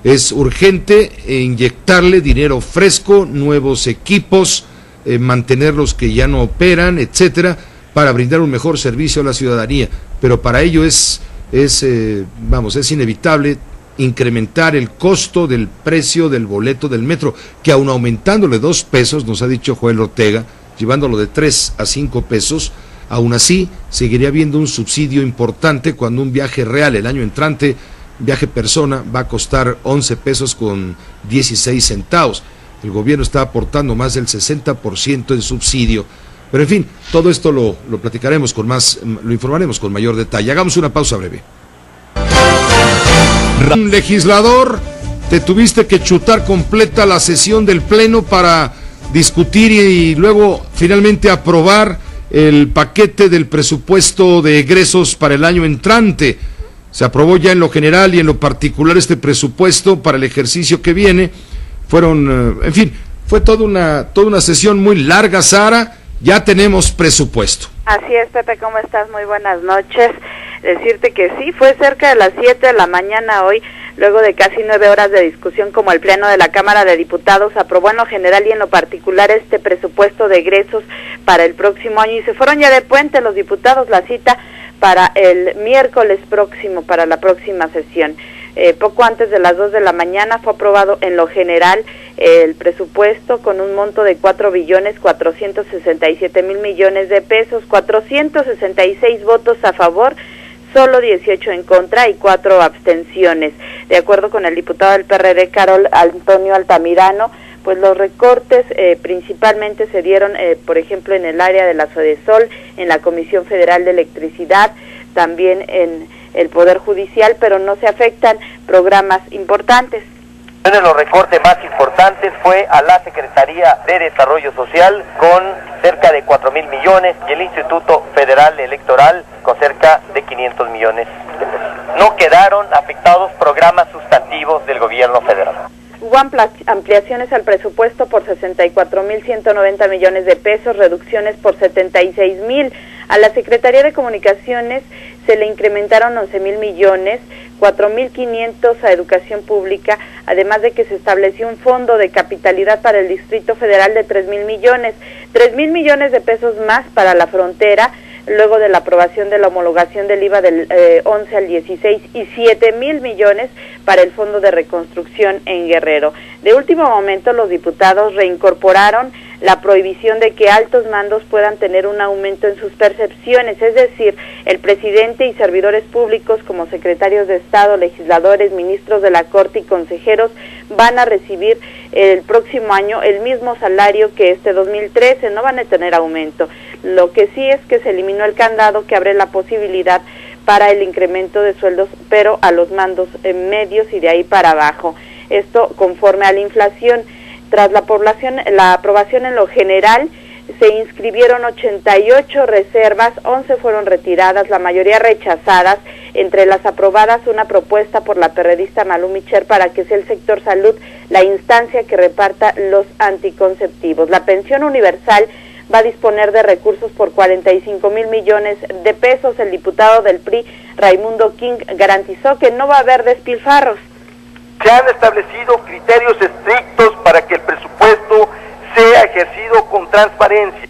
Es urgente inyectarle dinero fresco, nuevos equipos, mantener los que ya no operan, etcétera, para brindar un mejor servicio a la ciudadanía, pero para ello es inevitable incrementar el costo del precio del boleto del metro, que aun aumentándole 2 pesos, nos ha dicho Joel Ortega, llevándolo de 3 a 5 pesos, aún así seguiría habiendo un subsidio importante cuando un viaje real el año entrante, viaje persona, va a costar 11 pesos con 16 centavos. El gobierno está aportando más del 60% en subsidio. Pero en fin, todo esto lo platicaremos lo informaremos con mayor detalle. Hagamos una pausa breve. Legislador, te tuviste que chutar completa la sesión del Pleno para discutir y luego finalmente aprobar el paquete del presupuesto de egresos para el año entrante. Se aprobó ya en lo general y en lo particular este presupuesto para el ejercicio que viene. Fue toda una sesión muy larga, Sara. Ya tenemos presupuesto. Así es, Pepe, ¿cómo estás? Muy buenas noches. Decirte que sí, fue cerca de las 7 de la mañana hoy, luego de casi 9 horas de discusión, como el Pleno de la Cámara de Diputados aprobó en lo general y en lo particular este presupuesto de egresos para el próximo año, y se fueron ya de puente los diputados, la cita para el miércoles próximo, para la próxima sesión. Poco antes de las 2 de la mañana fue aprobado en lo general el presupuesto con un monto de 4.467.000 millones de pesos, 466 votos a favor, solo 18 en contra y 4 abstenciones. De acuerdo con el diputado del PRD, Carol Antonio Altamirano, pues los recortes principalmente se dieron, por ejemplo, en el área de la Sodesol, en la Comisión Federal de Electricidad, también en el Poder Judicial, pero no se afectan programas importantes. Uno de los recortes más importantes fue a la Secretaría de Desarrollo Social con cerca de 4.000 millones y el Instituto Federal Electoral con cerca de 500 millones de pesos. No quedaron afectados programas sustantivos del gobierno federal. Hubo Hubo ampliaciones al presupuesto por 64.190 millones de pesos, reducciones por 76.000. A la Secretaría de Comunicaciones se le incrementaron 11.000 millones, 4.500 a Educación Pública, además de que se estableció un fondo de capitalidad para el Distrito Federal de 3.000 millones, 3.000 millones de pesos más para la frontera, luego de la aprobación de la homologación del IVA del 11 al 16 y 7.000 millones para el Fondo de Reconstrucción en Guerrero. De último momento, los diputados reincorporaron la prohibición de que altos mandos puedan tener un aumento en sus percepciones, es decir, el presidente y servidores públicos como secretarios de Estado, legisladores, ministros de la Corte y consejeros van a recibir el próximo año el mismo salario que este 2013, no van a tener aumento. Lo que sí es que se eliminó el candado que abre la posibilidad para el incremento de sueldos, pero a los mandos medios y de ahí para abajo. Esto conforme a la inflación. Tras la aprobación en lo general, se inscribieron 88 reservas, 11 fueron retiradas, la mayoría rechazadas. Entre las aprobadas, una propuesta por la perredista Malú Micher para que sea el sector salud la instancia que reparta los anticonceptivos. La pensión universal va a disponer de recursos por 45.000 millones de pesos. El diputado del PRI, Raimundo King, garantizó que no va a haber despilfarros. Se han establecido criterios estrictos para que el presupuesto sea ejercido con transparencia.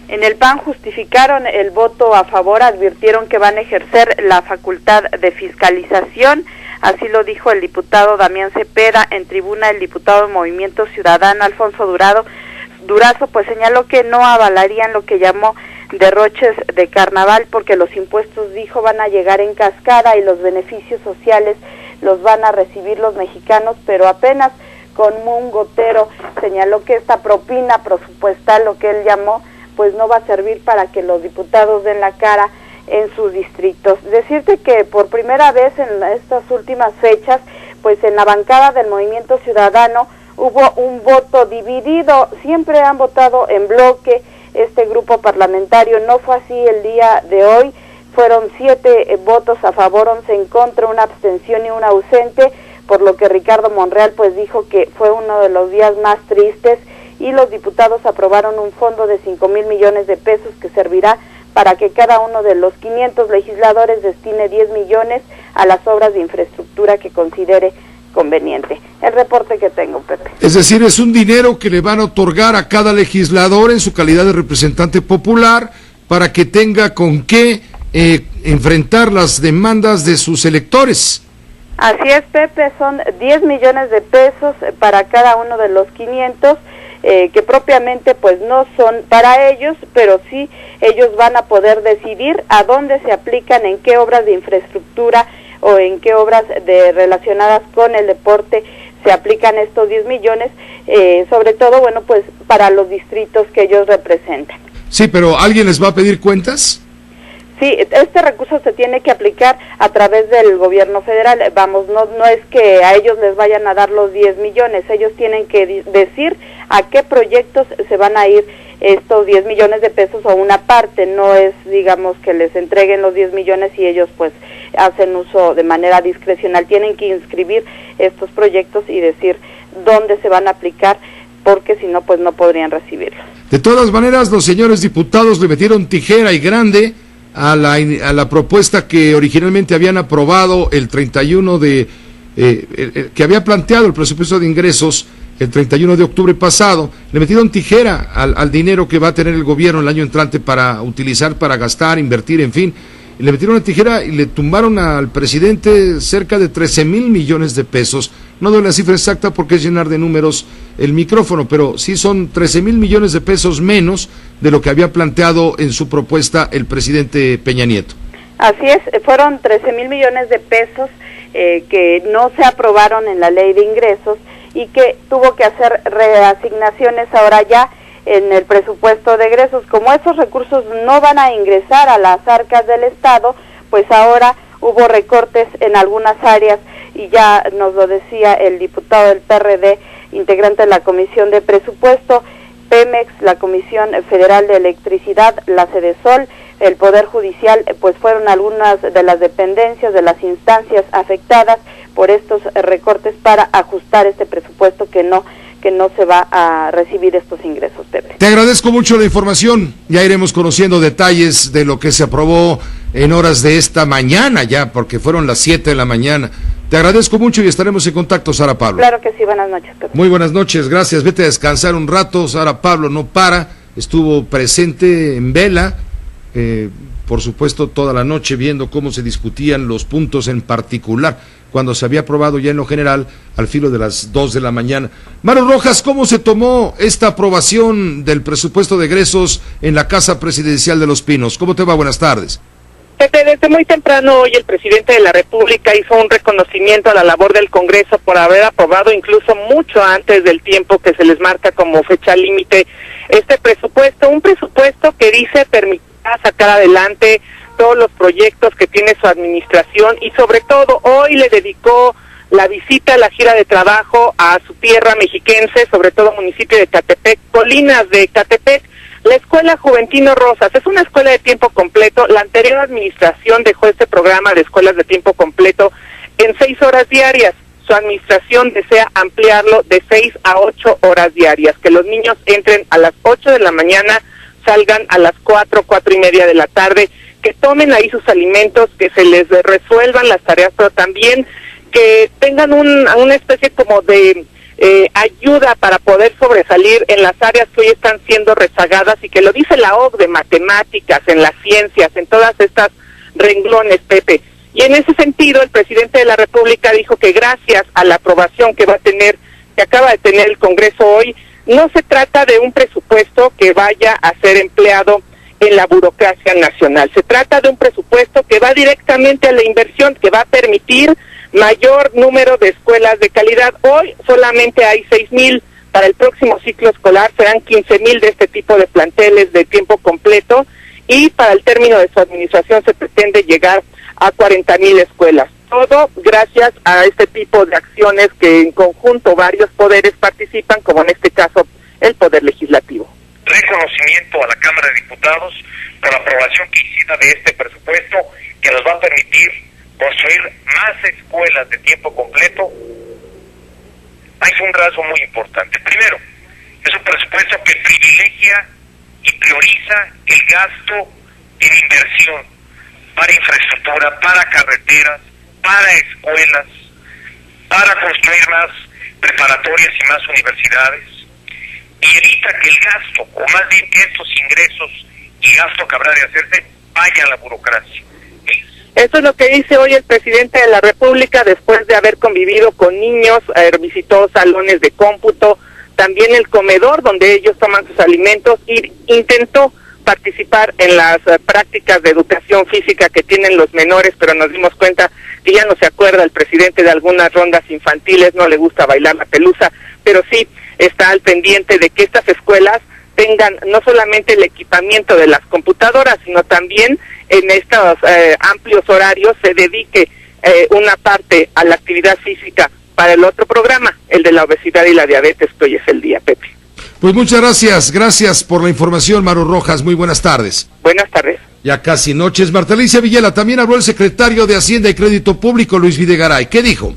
En el PAN justificaron el voto a favor, advirtieron que van a ejercer la facultad de fiscalización. Así lo dijo el diputado Damián Cepeda. En tribuna, el diputado de Movimiento Ciudadano, Alfonso Durazo, pues señaló que no avalarían lo que llamó derroches de carnaval, porque los impuestos, dijo, van a llegar en cascada y los beneficios sociales los van a recibir los mexicanos, pero apenas con un gotero. Señaló que esta propina presupuestal, lo que él llamó, pues no va a servir para que los diputados den la cara en sus distritos. Decirte que por primera vez en estas últimas fechas, pues en la bancada del Movimiento Ciudadano hubo un voto dividido. Siempre han votado en bloque este grupo parlamentario, no fue así el día de hoy. Fueron 7 votos a favor, 11 en contra, una abstención y un ausente, por lo que Ricardo Monreal pues dijo que fue uno de los días más tristes, y los diputados aprobaron un fondo de 5.000 millones de pesos que servirá para que cada uno de los 500 legisladores destine 10 millones a las obras de infraestructura que considere conveniente. El reporte que tengo, Pepe. Es decir, es un dinero que le van a otorgar a cada legislador en su calidad de representante popular para que tenga con qué enfrentar las demandas de sus electores. Así es, Pepe, son 10 millones de pesos para cada uno de los 500, que propiamente pues no son para ellos, pero sí ellos van a poder decidir a dónde se aplican, en qué obras de infraestructura o en qué obras relacionadas con el deporte se aplican estos 10 millones, sobre todo, bueno, pues para los distritos que ellos representan. Sí, pero ¿alguien les va a pedir cuentas? Sí, este recurso se tiene que aplicar a través del gobierno federal. Vamos, no es que a ellos les vayan a dar los 10 millones, ellos tienen que decir a qué proyectos se van a ir estos 10 millones de pesos o una parte. No es, digamos, que les entreguen los 10 millones y ellos pues hacen uso de manera discrecional. Tienen que inscribir estos proyectos y decir dónde se van a aplicar, porque si no, pues no podrían recibirlos. De todas maneras, los señores diputados le metieron tijera y grande a la propuesta que originalmente habían aprobado el 31 que había planteado el presupuesto de ingresos el 31 de octubre pasado. Le metieron tijera al dinero que va a tener el gobierno el año entrante para utilizar, para gastar, invertir, en fin. Le metieron una tijera y le tumbaron al presidente cerca de 13.000 millones de pesos. No doy la cifra exacta porque es llenar de números el micrófono, pero sí son 13.000 millones de pesos menos de lo que había planteado en su propuesta el presidente Peña Nieto. Así es, fueron 13.000 millones de pesos que no se aprobaron en la ley de ingresos y que tuvo que hacer reasignaciones ahora ya en el presupuesto de egresos. Como esos recursos no van a ingresar a las arcas del Estado, pues ahora hubo recortes en algunas áreas, y ya nos lo decía el diputado del PRD, integrante de la Comisión de Presupuesto. Pemex, la Comisión Federal de Electricidad, la Sedesol, el Poder Judicial, pues fueron algunas de las dependencias, de las instancias afectadas por estos recortes para ajustar este presupuesto que no se va a recibir estos ingresos, Pepe. Te agradezco mucho la información, ya iremos conociendo detalles de lo que se aprobó en horas de esta mañana ya, porque fueron las 7 de la mañana. Te agradezco mucho y estaremos en contacto, Sara Pablo. Claro que sí, buenas noches, Pepe. Muy buenas noches, gracias, vete a descansar un rato. Sara Pablo no para, estuvo presente en vela, por supuesto toda la noche viendo cómo se discutían los puntos en particular, cuando se había aprobado ya en lo general al filo de las 2 de la mañana. Maru Rojas, ¿cómo se tomó esta aprobación del presupuesto de egresos en la Casa Presidencial de Los Pinos? ¿Cómo te va? Buenas tardes. Pepe, desde muy temprano hoy el presidente de la República hizo un reconocimiento a la labor del Congreso por haber aprobado incluso mucho antes del tiempo que se les marca como fecha límite este presupuesto, un presupuesto que dice permitirá sacar adelante todos los proyectos que tiene su administración y sobre todo hoy le dedicó la visita, la gira de trabajo a su tierra mexiquense, sobre todo municipio de Catepec, Colinas de Catepec. La Escuela Juventino Rosas es una escuela de tiempo completo. La anterior administración dejó este programa de escuelas de tiempo completo en 6 horas diarias. Su administración desea ampliarlo de 6 a 8 horas diarias, que los niños entren a las 8 de la mañana, salgan a las 4:30 de la tarde, que tomen ahí sus alimentos, que se les resuelvan las tareas, pero también que tengan una especie como de ayuda para poder sobresalir en las áreas que hoy están siendo rezagadas, y que lo dice la OCDE, matemáticas, en las ciencias, en todas estas renglones, Pepe. Y en ese sentido, el presidente de la República dijo que gracias a la aprobación que acaba de tener el Congreso hoy, no se trata de un presupuesto que vaya a ser empleado en la burocracia nacional. Se trata de un presupuesto que va directamente a la inversión, que va a permitir mayor número de escuelas de calidad. Hoy solamente hay 6,000, para el próximo ciclo escolar serán 15,000 de este tipo de planteles de tiempo completo, y para el término de su administración se pretende llegar a 40,000 escuelas. Todo gracias a este tipo de acciones que en conjunto varios poderes participan, como en este caso el Poder Legislativo. Reconocimiento a la Cámara de Diputados por la aprobación que hicieron de este presupuesto, que nos va a permitir construir más escuelas de tiempo completo. Hay un rasgo muy importante. Primero, es un presupuesto que privilegia y prioriza el gasto en inversión para infraestructura, para carreteras, para escuelas, para construir más preparatorias y más universidades, y evita que el gasto, o más bien que estos ingresos y gasto que habrá de hacerse, vaya a la burocracia. Eso es lo que dice hoy el presidente de la República después de haber convivido con niños, visitó salones de cómputo, también el comedor donde ellos toman sus alimentos, y intentó participar en las prácticas de educación física que tienen los menores, pero nos dimos cuenta que ya no se acuerda el presidente de algunas rondas infantiles, no le gusta bailar la pelusa, pero sí está al pendiente de que estas escuelas tengan no solamente el equipamiento de las computadoras, sino también en estos amplios horarios se dedique una parte a la actividad física para el otro programa, el de la obesidad y la diabetes, que hoy es el día, Pepe. Pues muchas gracias por la información, Maru Rojas, muy buenas tardes. Buenas tardes. Ya casi noches. Marta Alicia Villela, también habló el secretario de Hacienda y Crédito Público, Luis Videgaray. ¿Qué dijo?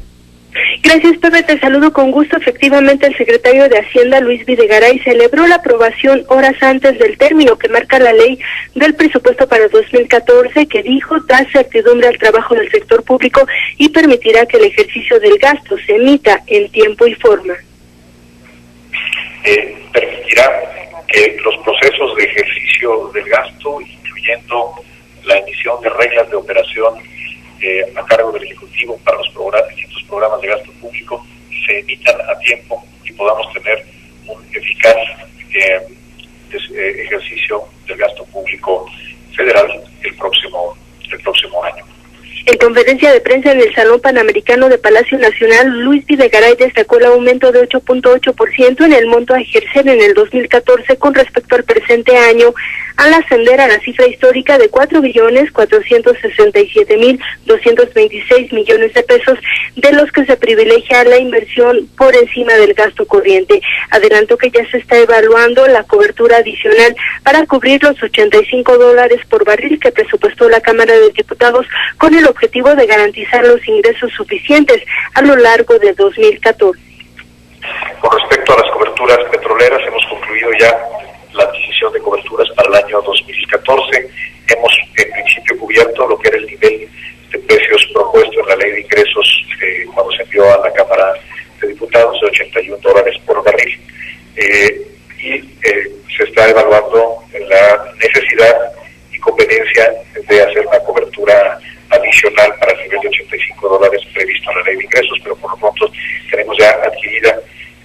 Gracias, Pepe, te saludo con gusto. Efectivamente, el secretario de Hacienda, Luis Videgaray, celebró la aprobación horas antes del término que marca la ley del presupuesto para 2014, que dijo da certidumbre al trabajo del sector público y permitirá que el ejercicio del gasto se emita en tiempo y forma. Permitirá que los procesos de ejercicio del gasto, incluyendo la emisión de reglas de operación a cargo del Ejecutivo para los distintos programas de gasto público, se emitan a tiempo y podamos tener un eficaz ejercicio del gasto público federal el próximo año. En conferencia de prensa en el Salón Panamericano de Palacio Nacional, Luis Videgaray destacó el aumento de 8.8% en el monto a ejercer en el 2014 con respecto al presente año, al ascender a la cifra histórica de 4.467.226 millones de pesos, de los que se privilegia la inversión por encima del gasto corriente. Adelantó que ya se está evaluando la cobertura adicional para cubrir los $85 por barril que presupuestó la Cámara de Diputados, con el objetivo de garantizar los ingresos suficientes a lo largo de 2014. Con respecto a las coberturas petroleras, hemos concluido ya la adquisición de coberturas para el año 2014. Hemos en principio cubierto lo que era el nivel de precios propuesto en la ley de ingresos cuando se envió a la Cámara de Diputados, de $81 por barril. Se está evaluando la necesidad y conveniencia de hacer una cobertura adicional para el nivel de $85 previsto en la ley de ingresos, pero por lo pronto tenemos ya adquirida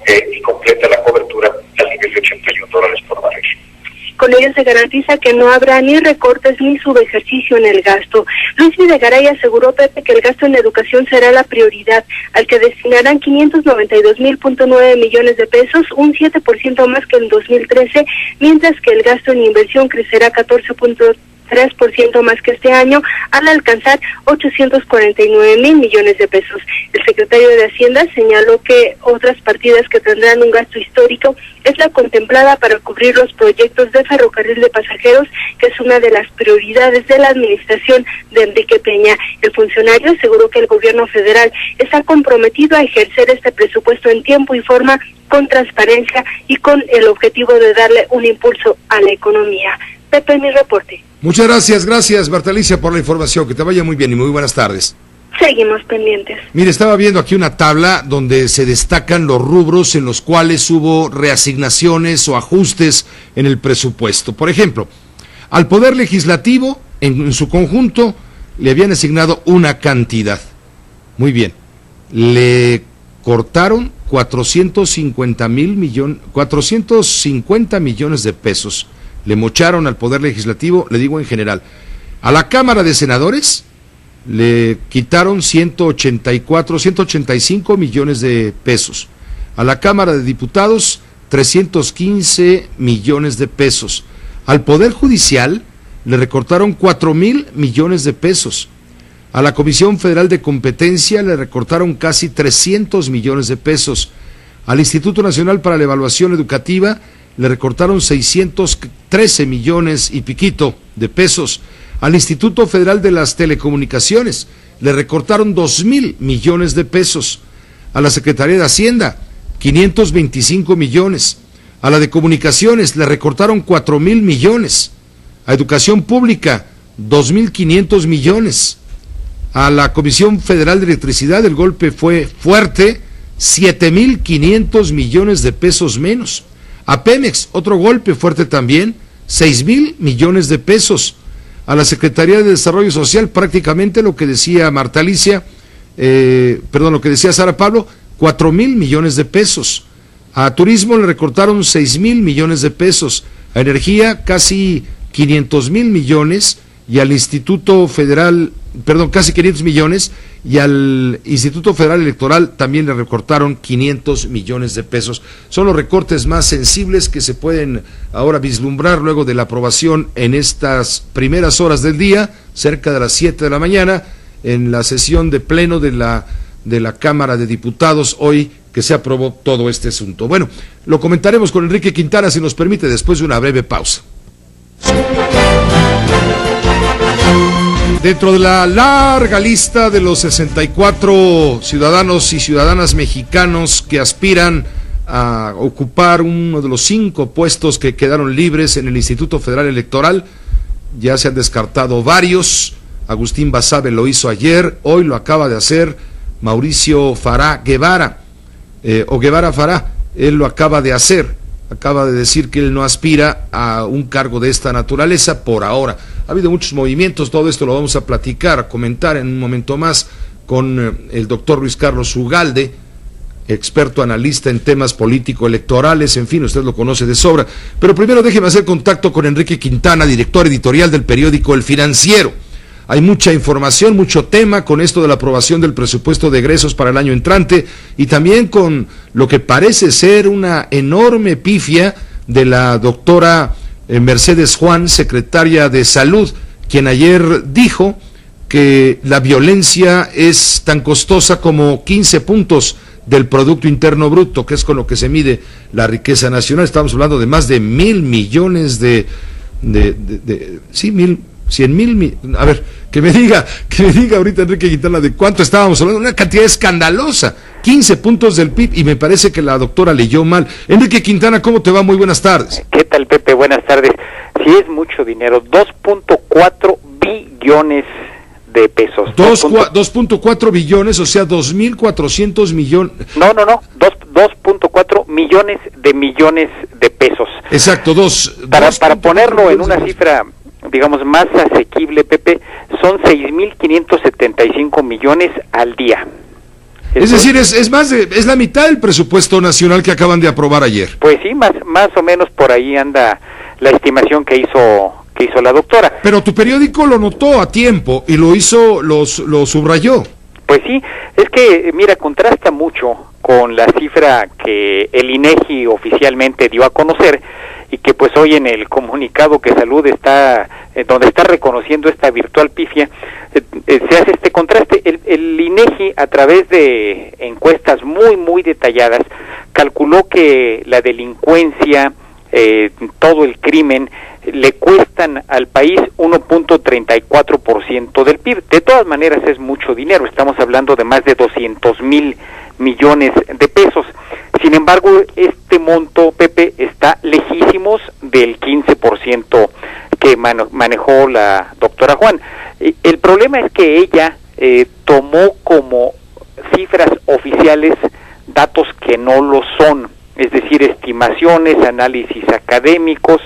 y completa la cobertura al nivel de $81 por barril. Con ello se garantiza que no habrá ni recortes ni subejercicio en el gasto. Luis Videgaray aseguró, Pepe, que el gasto en educación será la prioridad, al que destinarán 592.9 millones de pesos, un 7% más que en 2013, mientras que el gasto en inversión crecerá 14.3% más que este año, al alcanzar 849.000 millones de pesos. El secretario de Hacienda señaló que otras partidas que tendrán un gasto histórico es la contemplada para cubrir los proyectos de ferrocarril de pasajeros, que es una de las prioridades de la administración de Enrique Peña. El funcionario aseguró que el gobierno federal está comprometido a ejercer este presupuesto en tiempo y forma, con transparencia y con el objetivo de darle un impulso a la economía. Pepe, mi reporte. Muchas gracias Marta Alicia por la información, que te vaya muy bien y muy buenas tardes. Seguimos pendientes. Mire, estaba viendo aquí una tabla donde se destacan los rubros en los cuales hubo reasignaciones o ajustes en el presupuesto. Por ejemplo, al Poder Legislativo, en su conjunto, le habían asignado una cantidad. Muy bien, le cortaron 450 millones de pesos. Le mocharon al Poder Legislativo, le digo en general. A la Cámara de Senadores le quitaron 185 millones de pesos. A la Cámara de Diputados, 315 millones de pesos. Al Poder Judicial le recortaron 4,000 millones de pesos. A la Comisión Federal de Competencia le recortaron casi 300 millones de pesos. Al Instituto Nacional para la Evaluación Educativa le recortaron 613 millones y piquito de pesos. Al Instituto Federal de las Telecomunicaciones le recortaron 2,000 millones de pesos. A la Secretaría de Hacienda, 525 millones. A la de Comunicaciones le recortaron 4,000 millones. A Educación Pública, 2,500 millones. A la Comisión Federal de Electricidad el golpe fue fuerte, 7,500 millones de pesos menos. A Pemex, otro golpe fuerte también, 6,000 millones de pesos. A la Secretaría de Desarrollo Social, prácticamente lo que decía Marta Alicia, lo que decía Sara Pablo, 4,000 millones de pesos. A Turismo le recortaron 6,000 millones de pesos. A Energía, casi 500,000 millones. Y al Instituto Federal, casi 500 millones. Y al Instituto Federal Electoral también le recortaron 500 millones de pesos. Son los recortes más sensibles que se pueden ahora vislumbrar luego de la aprobación en estas primeras horas del día, cerca de las 7 de la mañana, en la sesión de pleno de la Cámara de Diputados, hoy que se aprobó todo este asunto. Bueno, lo comentaremos con Enrique Quintana, si nos permite, después de una breve pausa. Dentro de la larga lista de los 64 ciudadanos y ciudadanas mexicanos que aspiran a ocupar uno de los 5 puestos que quedaron libres en el Instituto Federal Electoral, ya se han descartado varios. Agustín Basabe lo hizo ayer, hoy lo acaba de hacer Mauricio Fará Guevara, o Guevara Fará, él lo acaba de hacer. Acaba de decir que él no aspira a un cargo de esta naturaleza por ahora. Ha habido muchos movimientos, todo esto lo vamos a platicar, a comentar en un momento más con el doctor Luis Carlos Ugalde, experto analista en temas político-electorales, en fin, usted lo conoce de sobra. Pero primero déjeme hacer contacto con Enrique Quintana, director editorial del periódico El Financiero. Hay mucha información, mucho tema con esto de la aprobación del presupuesto de egresos para el año entrante y también con lo que parece ser una enorme pifia de la doctora Mercedes Juan, secretaria de Salud, quien ayer dijo que la violencia es tan costosa como 15 puntos del Producto Interno Bruto, que es con lo que se mide la riqueza nacional. Estamos hablando de más de 1,000 millones a ver, que me diga ahorita Enrique Quintana de cuánto estábamos hablando, una cantidad escandalosa, 15 puntos del PIB, y me parece que la doctora leyó mal. Enrique Quintana, ¿cómo te va? Muy buenas tardes. ¿Qué tal, Pepe? Buenas tardes. Sí, es mucho dinero, 2.4 billones de pesos. 2.4 billones, o sea, 2.400 millones. No, 2.4 millones de pesos. Exacto, para ponerlo en una cifra, digamos, más asequible, Pepe, son 6.575 millones al día. Es decir, es la mitad del presupuesto nacional que acaban de aprobar ayer. Pues sí, más o menos por ahí anda la estimación que hizo la doctora. Pero tu periódico lo notó a tiempo y lo subrayó. Pues sí, es que, mira, contrasta mucho con la cifra que el INEGI oficialmente dio a conocer, y que pues hoy en el comunicado que Salud está, donde está reconociendo esta virtual pifia, se hace este contraste. El INEGI, a través de encuestas muy detalladas, calculó que la delincuencia, todo el crimen, le cuestan al país 1.34% del PIB. De todas maneras es mucho dinero, estamos hablando de más de 200,000 millones de pesos. Sin embargo, este monto, Pepe, está lejísimos del 15% que manejó la doctora Juan. El problema es que ella tomó como cifras oficiales datos que no lo son, es decir, estimaciones, análisis académicos,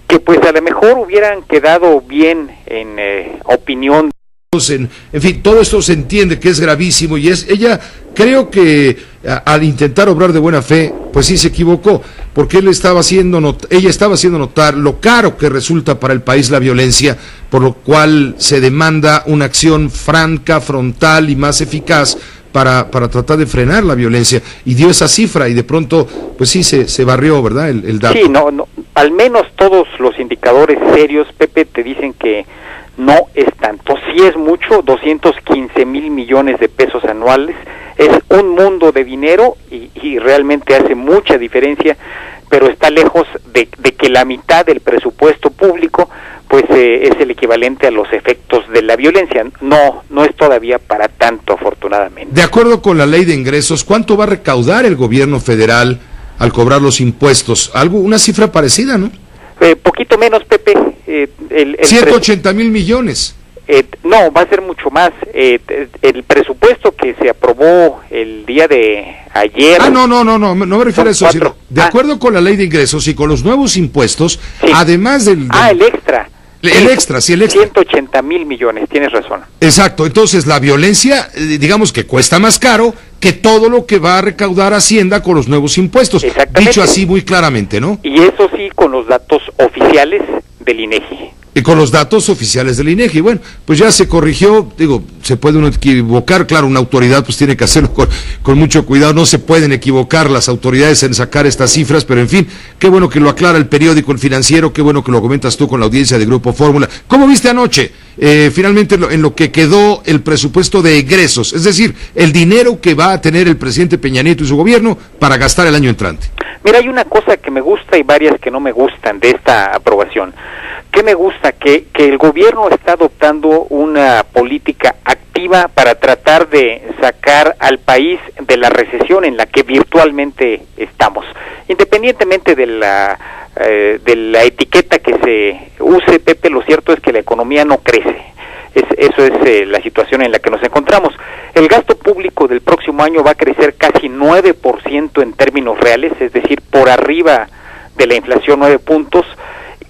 que pues a lo mejor hubieran quedado bien en opinión. En fin, todo esto se entiende que es gravísimo, y ella creo que al intentar obrar de buena fe, pues sí se equivocó, porque ella estaba haciendo notar lo caro que resulta para el país la violencia, por lo cual se demanda una acción franca, frontal y más eficaz para tratar de frenar la violencia, y dio esa cifra, y de pronto pues sí se barrió, ¿verdad? El dato. Sí, no, al menos todos los indicadores serios, Pepe, te dicen que no es tanto. Sí es mucho, 215,000 millones de pesos anuales, es un mundo de dinero y realmente hace mucha diferencia, pero está lejos de que la mitad del presupuesto público pues es el equivalente a los efectos de la violencia. No es todavía para tanto, afortunadamente. De acuerdo con la ley de ingresos, ¿cuánto va a recaudar el gobierno federal al cobrar los impuestos? Una cifra parecida, ¿no? Poquito menos, Pepe. 180,000 millones. No, va a ser mucho más. El presupuesto que se aprobó el día de ayer... no me refiero a eso, sino de acuerdo con la ley de ingresos y con los nuevos impuestos, sí. Además del... el extra. El extra. 180,000 millones, tienes razón. Exacto, entonces la violencia, digamos que cuesta más caro que todo lo que va a recaudar Hacienda con los nuevos impuestos. Dicho así muy claramente, ¿no? Y eso sí, con los datos oficiales del INEGI. Y con los datos oficiales del INEGI. Bueno, pues ya se corrigió, se puede uno equivocar, claro, una autoridad pues tiene que hacerlo con mucho cuidado, no se pueden equivocar las autoridades en sacar estas cifras, pero en fin, qué bueno que lo aclara el periódico El Financiero, qué bueno que lo comentas tú con la audiencia de Grupo Fórmula. ¿Cómo viste anoche, finalmente, en lo que quedó el presupuesto de egresos, es decir, el dinero que va a tener el presidente Peña Nieto y su gobierno para gastar el año entrante? Mira, hay una cosa que me gusta y varias que no me gustan de esta aprobación. ¿Qué me gusta? Que el gobierno está adoptando una política activa para tratar de sacar al país de la recesión en la que virtualmente estamos. Independientemente de la etiqueta que se use, Pepe, lo cierto es que la economía no crece. Eso es la situación en la que nos encontramos. El gasto público del próximo año va a crecer casi 9% en términos reales, es decir, por arriba de la inflación 9 puntos,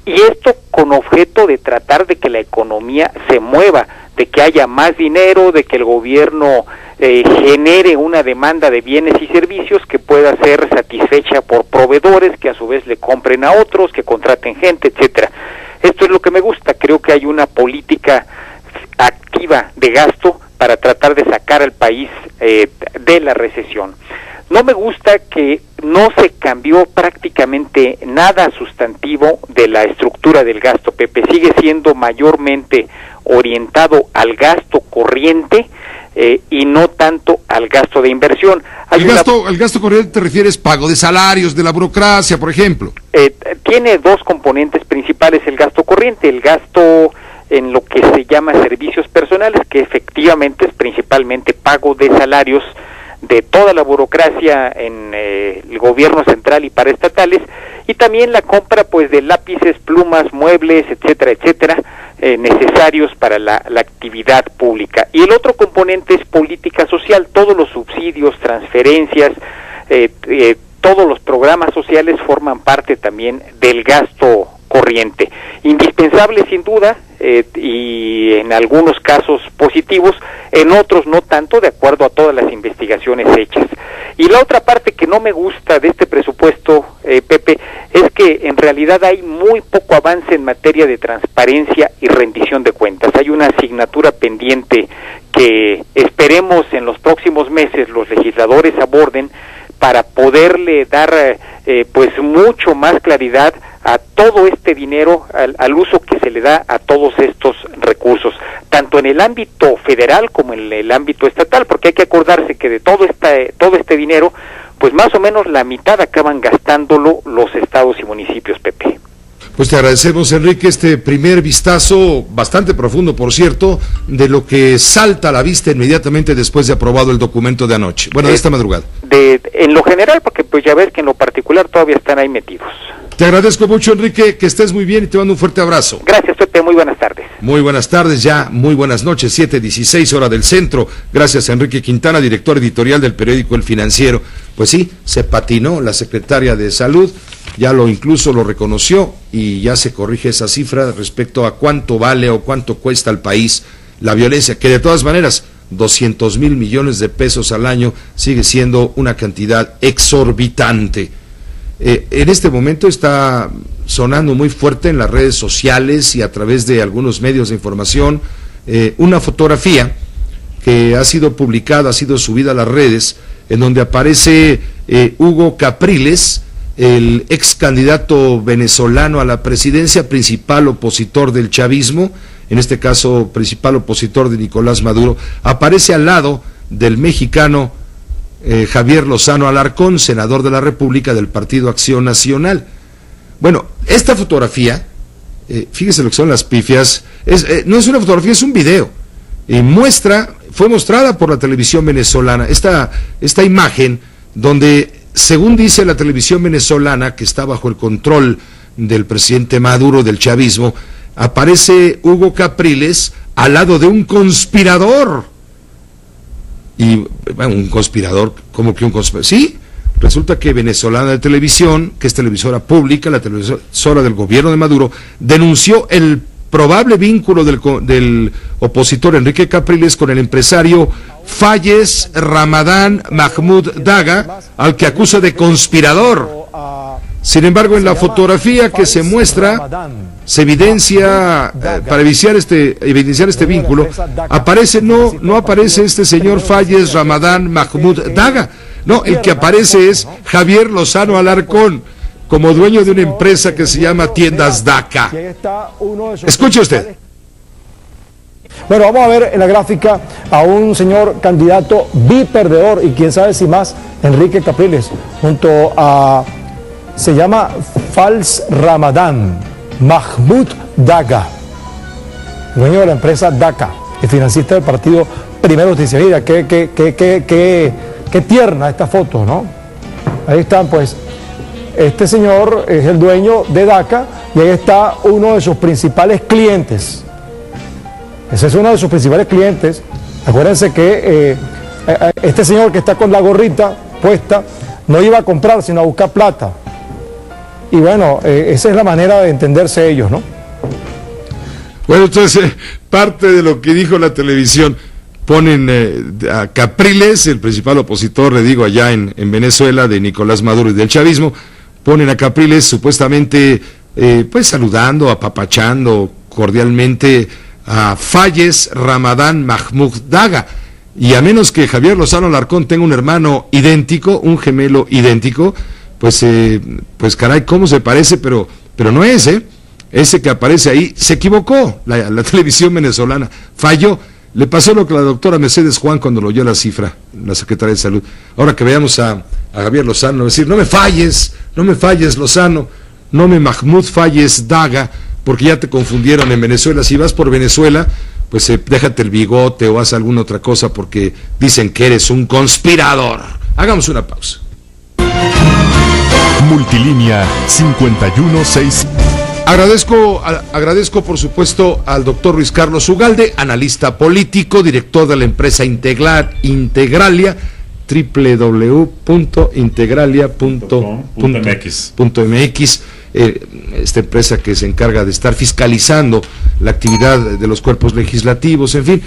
y esto con objeto de tratar de que la economía se mueva, de que haya más dinero, de que el gobierno genere una demanda de bienes y servicios que pueda ser satisfecha por proveedores, que a su vez le compren a otros, que contraten gente, etcétera. Esto es lo que me gusta. Creo que hay una política activa de gasto para tratar de sacar al país de la recesión. No me gusta que no se cambió prácticamente nada sustantivo de la estructura del gasto, Pepe. Sigue siendo mayormente orientado al gasto corriente y no tanto al gasto de inversión. El gasto corriente te refieres pago de salarios, de la burocracia, por ejemplo. Tiene dos componentes principales el gasto corriente, el gasto en lo que se llama servicios personales, que efectivamente es principalmente pago de salarios de toda la burocracia en el gobierno central y paraestatales, y también la compra pues de lápices, plumas, muebles, etcétera, etcétera, necesarios para la actividad pública. Y el otro componente es política social, todos los subsidios, transferencias, todos los programas sociales forman parte también del gasto corriente. Indispensable sin duda, y en algunos casos positivos, en otros no tanto, de acuerdo a todas las investigaciones hechas. Y la otra parte que no me gusta de este presupuesto, Pepe, es que en realidad hay muy poco avance en materia de transparencia y rendición de cuentas. Hay una asignatura pendiente que esperemos en los próximos meses los legisladores aborden para poderle dar pues mucho más claridad a todo este dinero, al uso que se le da a todos estos recursos, tanto en el ámbito federal como en el ámbito estatal, porque hay que acordarse que de todo este dinero, pues más o menos la mitad acaban gastándolo los estados y municipios, Pepe. Pues te agradecemos, Enrique, este primer vistazo, bastante profundo, por cierto, de lo que salta a la vista inmediatamente después de aprobado el documento de anoche, bueno, de esta madrugada. En lo general, porque pues ya ves que en lo particular todavía están ahí metidos. Te agradezco mucho, Enrique, que estés muy bien y te mando un fuerte abrazo. Gracias, Pepe, muy buenas tardes. Muy buenas tardes, ya muy buenas noches, 7:16 hora del centro. Gracias a Enrique Quintana, director editorial del periódico El Financiero. Pues sí, se patinó la secretaria de Salud, ya incluso lo reconoció y ya se corrige esa cifra respecto a cuánto vale o cuánto cuesta al país la violencia, que de todas maneras 200,000 millones de pesos al año sigue siendo una cantidad exorbitante. En este momento está sonando muy fuerte en las redes sociales y a través de algunos medios de información una fotografía que ha sido publicada, ha sido subida a las redes, en donde aparece Hugo Capriles, el ex candidato venezolano a la presidencia, principal opositor del chavismo, en este caso principal opositor de Nicolás Maduro, aparece al lado del mexicano Javier Lozano Alarcón, senador de la República del Partido Acción Nacional. Bueno, esta fotografía, fíjese lo que son las pifias, no es una fotografía, es un video, y fue mostrada por la televisión venezolana, esta imagen donde, según dice la televisión venezolana, que está bajo el control del presidente Maduro, del chavismo, aparece Hugo Capriles al lado de un conspirador. Y bueno, un conspirador, ¿cómo que un conspirador? Sí, resulta que Venezolana de Televisión, que es televisora pública, la televisora del gobierno de Maduro, denunció el probable vínculo del opositor Enrique Capriles con el empresario Fayez Ramadán Mahmoud Daga, al que acusa de conspirador. Sin embargo, en la fotografía que se muestra, se evidencia, para evidenciar este vínculo, no aparece este señor Fayez Ramadán Mahmoud Daga, no, el que aparece es Javier Lozano Alarcón, como dueño de una empresa que se llama Tiendas Daca. Escuche usted. Bueno, vamos a ver en la gráfica a un señor candidato biperdedor y quién sabe si más, Enrique Capriles, junto a, se llama Fayez Ramadán Mahmoud Daga, dueño de la empresa Daca, el financista del partido Primero Justicia. Mira, qué tierna esta foto, ¿no? Ahí están, pues, este señor es el dueño de Daca y ahí está uno de sus principales clientes. Ese es uno de sus principales clientes. Acuérdense que este señor que está con la gorrita puesta no iba a comprar, sino a buscar plata. Y bueno, esa es la manera de entenderse ellos, ¿no? Bueno, entonces, parte de lo que dijo la televisión, ponen a Capriles, el principal opositor, le digo, allá en Venezuela, de Nicolás Maduro y del chavismo, ponen a Capriles supuestamente, pues saludando, apapachando cordialmente a Fayez Ramadán Mahmoud Daga. Y a menos que Javier Lozano Alarcón tenga un hermano idéntico, un gemelo idéntico, pues caray, cómo se parece, pero no es, ese que aparece ahí se equivocó, la televisión venezolana falló. Le pasó lo que la doctora Mercedes Juan cuando lo oyó la cifra, la secretaria de Salud. Ahora que veamos a Javier Lozano decir, no me falles Lozano, no me Mahmoud falles Daga, porque ya te confundieron en Venezuela. Si vas por Venezuela, pues déjate el bigote o haz alguna otra cosa, porque dicen que eres un conspirador. Hagamos una pausa. Multilínea 516. Agradezco por supuesto al doctor Luis Carlos Ugalde, analista político, director de la empresa Integralia, www.integralia.com.mx, esta empresa que se encarga de estar fiscalizando la actividad de los cuerpos legislativos, en fin.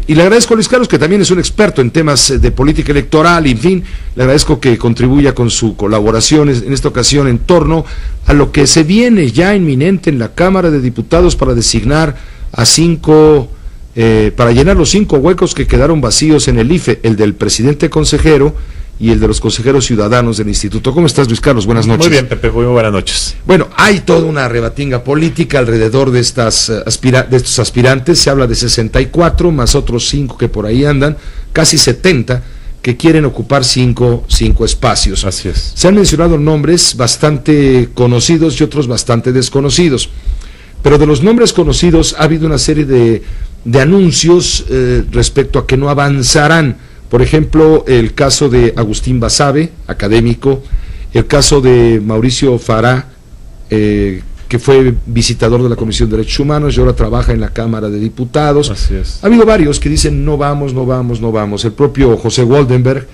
Y le agradezco a Luis Carlos, que también es un experto en temas de política electoral, y en fin, le agradezco que contribuya con su colaboración en esta ocasión en torno a lo que se viene ya inminente en la Cámara de Diputados para designar a para llenar los 5 huecos que quedaron vacíos en el IFE, el del presidente consejero y el de los consejeros ciudadanos del instituto. ¿Cómo estás, Luis Carlos? Buenas noches. Muy bien, Pepe, muy buenas noches. Bueno, hay toda una rebatinga política alrededor de estos aspirantes. Se habla de 64, más otros 5 que por ahí andan, casi 70, que quieren ocupar 5 espacios. Así es. Se han mencionado nombres bastante conocidos y otros bastante desconocidos. Pero de los nombres conocidos ha habido una serie de anuncios respecto a que no avanzarán. Por ejemplo, el caso de Agustín Basabe, académico, el caso de Mauricio Farah, que fue visitador de la Comisión de Derechos Humanos y ahora trabaja en la Cámara de Diputados. Así es. Ha habido varios que dicen no vamos. El propio José Waldenberg.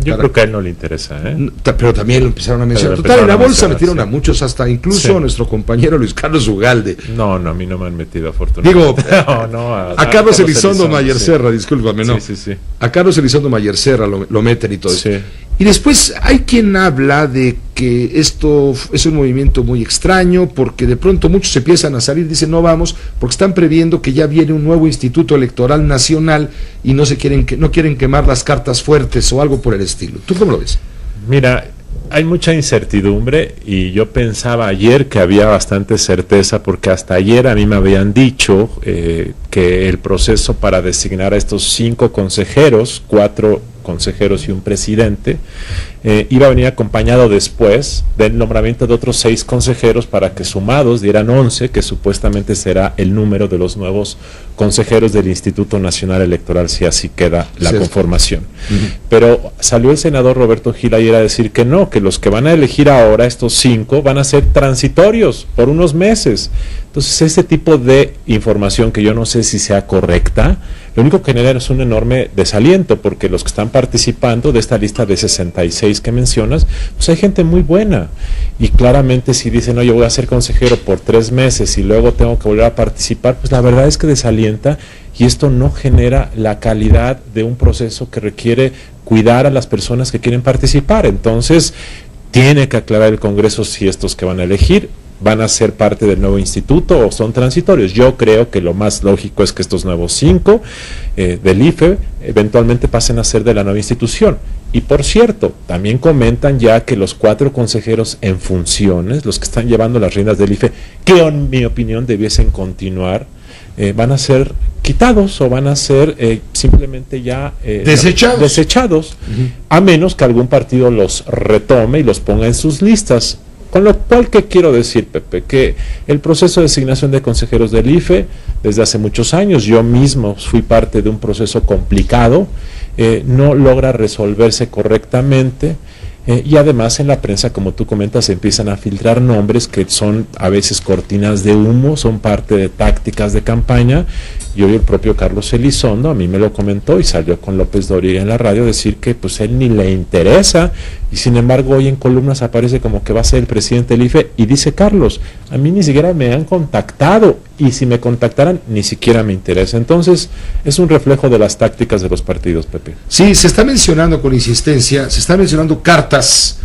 Yo creo que a él no le interesa, pero también lo empezaron a mencionar. Total, en la bolsa metieron a muchos, hasta incluso a nuestro compañero Luis Carlos Ugalde. No, a mí no me han metido, afortunadamente. Digo, a Carlos Elizondo Mayer Serra, discúlpame, no. Sí. A Carlos Elizondo Mayer Serra lo meten y todo eso. Y después hay quien habla de que esto es un movimiento muy extraño, porque de pronto muchos empiezan a salir, dicen no vamos, porque están previendo que ya viene un nuevo Instituto Electoral Nacional y no quieren quemar las cartas fuertes o algo por el estilo. ¿Tú cómo lo ves? Mira, hay mucha incertidumbre y yo pensaba ayer que había bastante certeza, porque hasta ayer a mí me habían dicho que el proceso para designar a estos 5 consejeros, 4 consejeros y un presidente, iba a venir acompañado después del nombramiento de otros 6 consejeros para que sumados dieran 11, que supuestamente será el número de los nuevos consejeros del Instituto Nacional Electoral, si así queda la conformación. Pero salió el senador Roberto Gil ayer a decir que no, que los que van a elegir ahora, estos 5, van a ser transitorios por unos meses. Entonces, ese tipo de información, que yo no sé si sea correcta, lo único que genera es un enorme desaliento, porque los que están participando de esta lista de 66 que mencionas, pues hay gente muy buena, y claramente si dicen, no, yo voy a ser consejero por 3 meses y luego tengo que volver a participar, pues la verdad es que desalienta, y esto no genera la calidad de un proceso que requiere cuidar a las personas que quieren participar. Entonces, tiene que aclarar el Congreso si estos que van a elegir van a ser parte del nuevo instituto o son transitorios. Yo creo que lo más lógico es que estos nuevos 5 del IFE eventualmente pasen a ser de la nueva institución. Y por cierto, también comentan ya que los 4 consejeros en funciones, los que están llevando las riendas del IFE, que en mi opinión debiesen continuar, van a ser quitados o van a ser simplemente ya desechados, a menos que algún partido los retome y los ponga en sus listas. Con lo cual, ¿qué quiero decir, Pepe? Que el proceso de designación de consejeros del IFE, desde hace muchos años, yo mismo fui parte de un proceso complicado, no logra resolverse correctamente, y además en la prensa, como tú comentas, empiezan a filtrar nombres que son a veces cortinas de humo, son parte de tácticas de campaña, y hoy el propio Carlos Elizondo a mí me lo comentó y salió con López Dóriga en la radio a decir que pues él ni le interesa, y sin embargo hoy en columnas aparece como que va a ser el presidente del IFE, y dice Carlos, a mí ni siquiera me han contactado, y si me contactaran ni siquiera me interesa. Entonces es un reflejo de las tácticas de los partidos, Pepe. Sí, se está mencionando con insistencia, se están mencionando cartas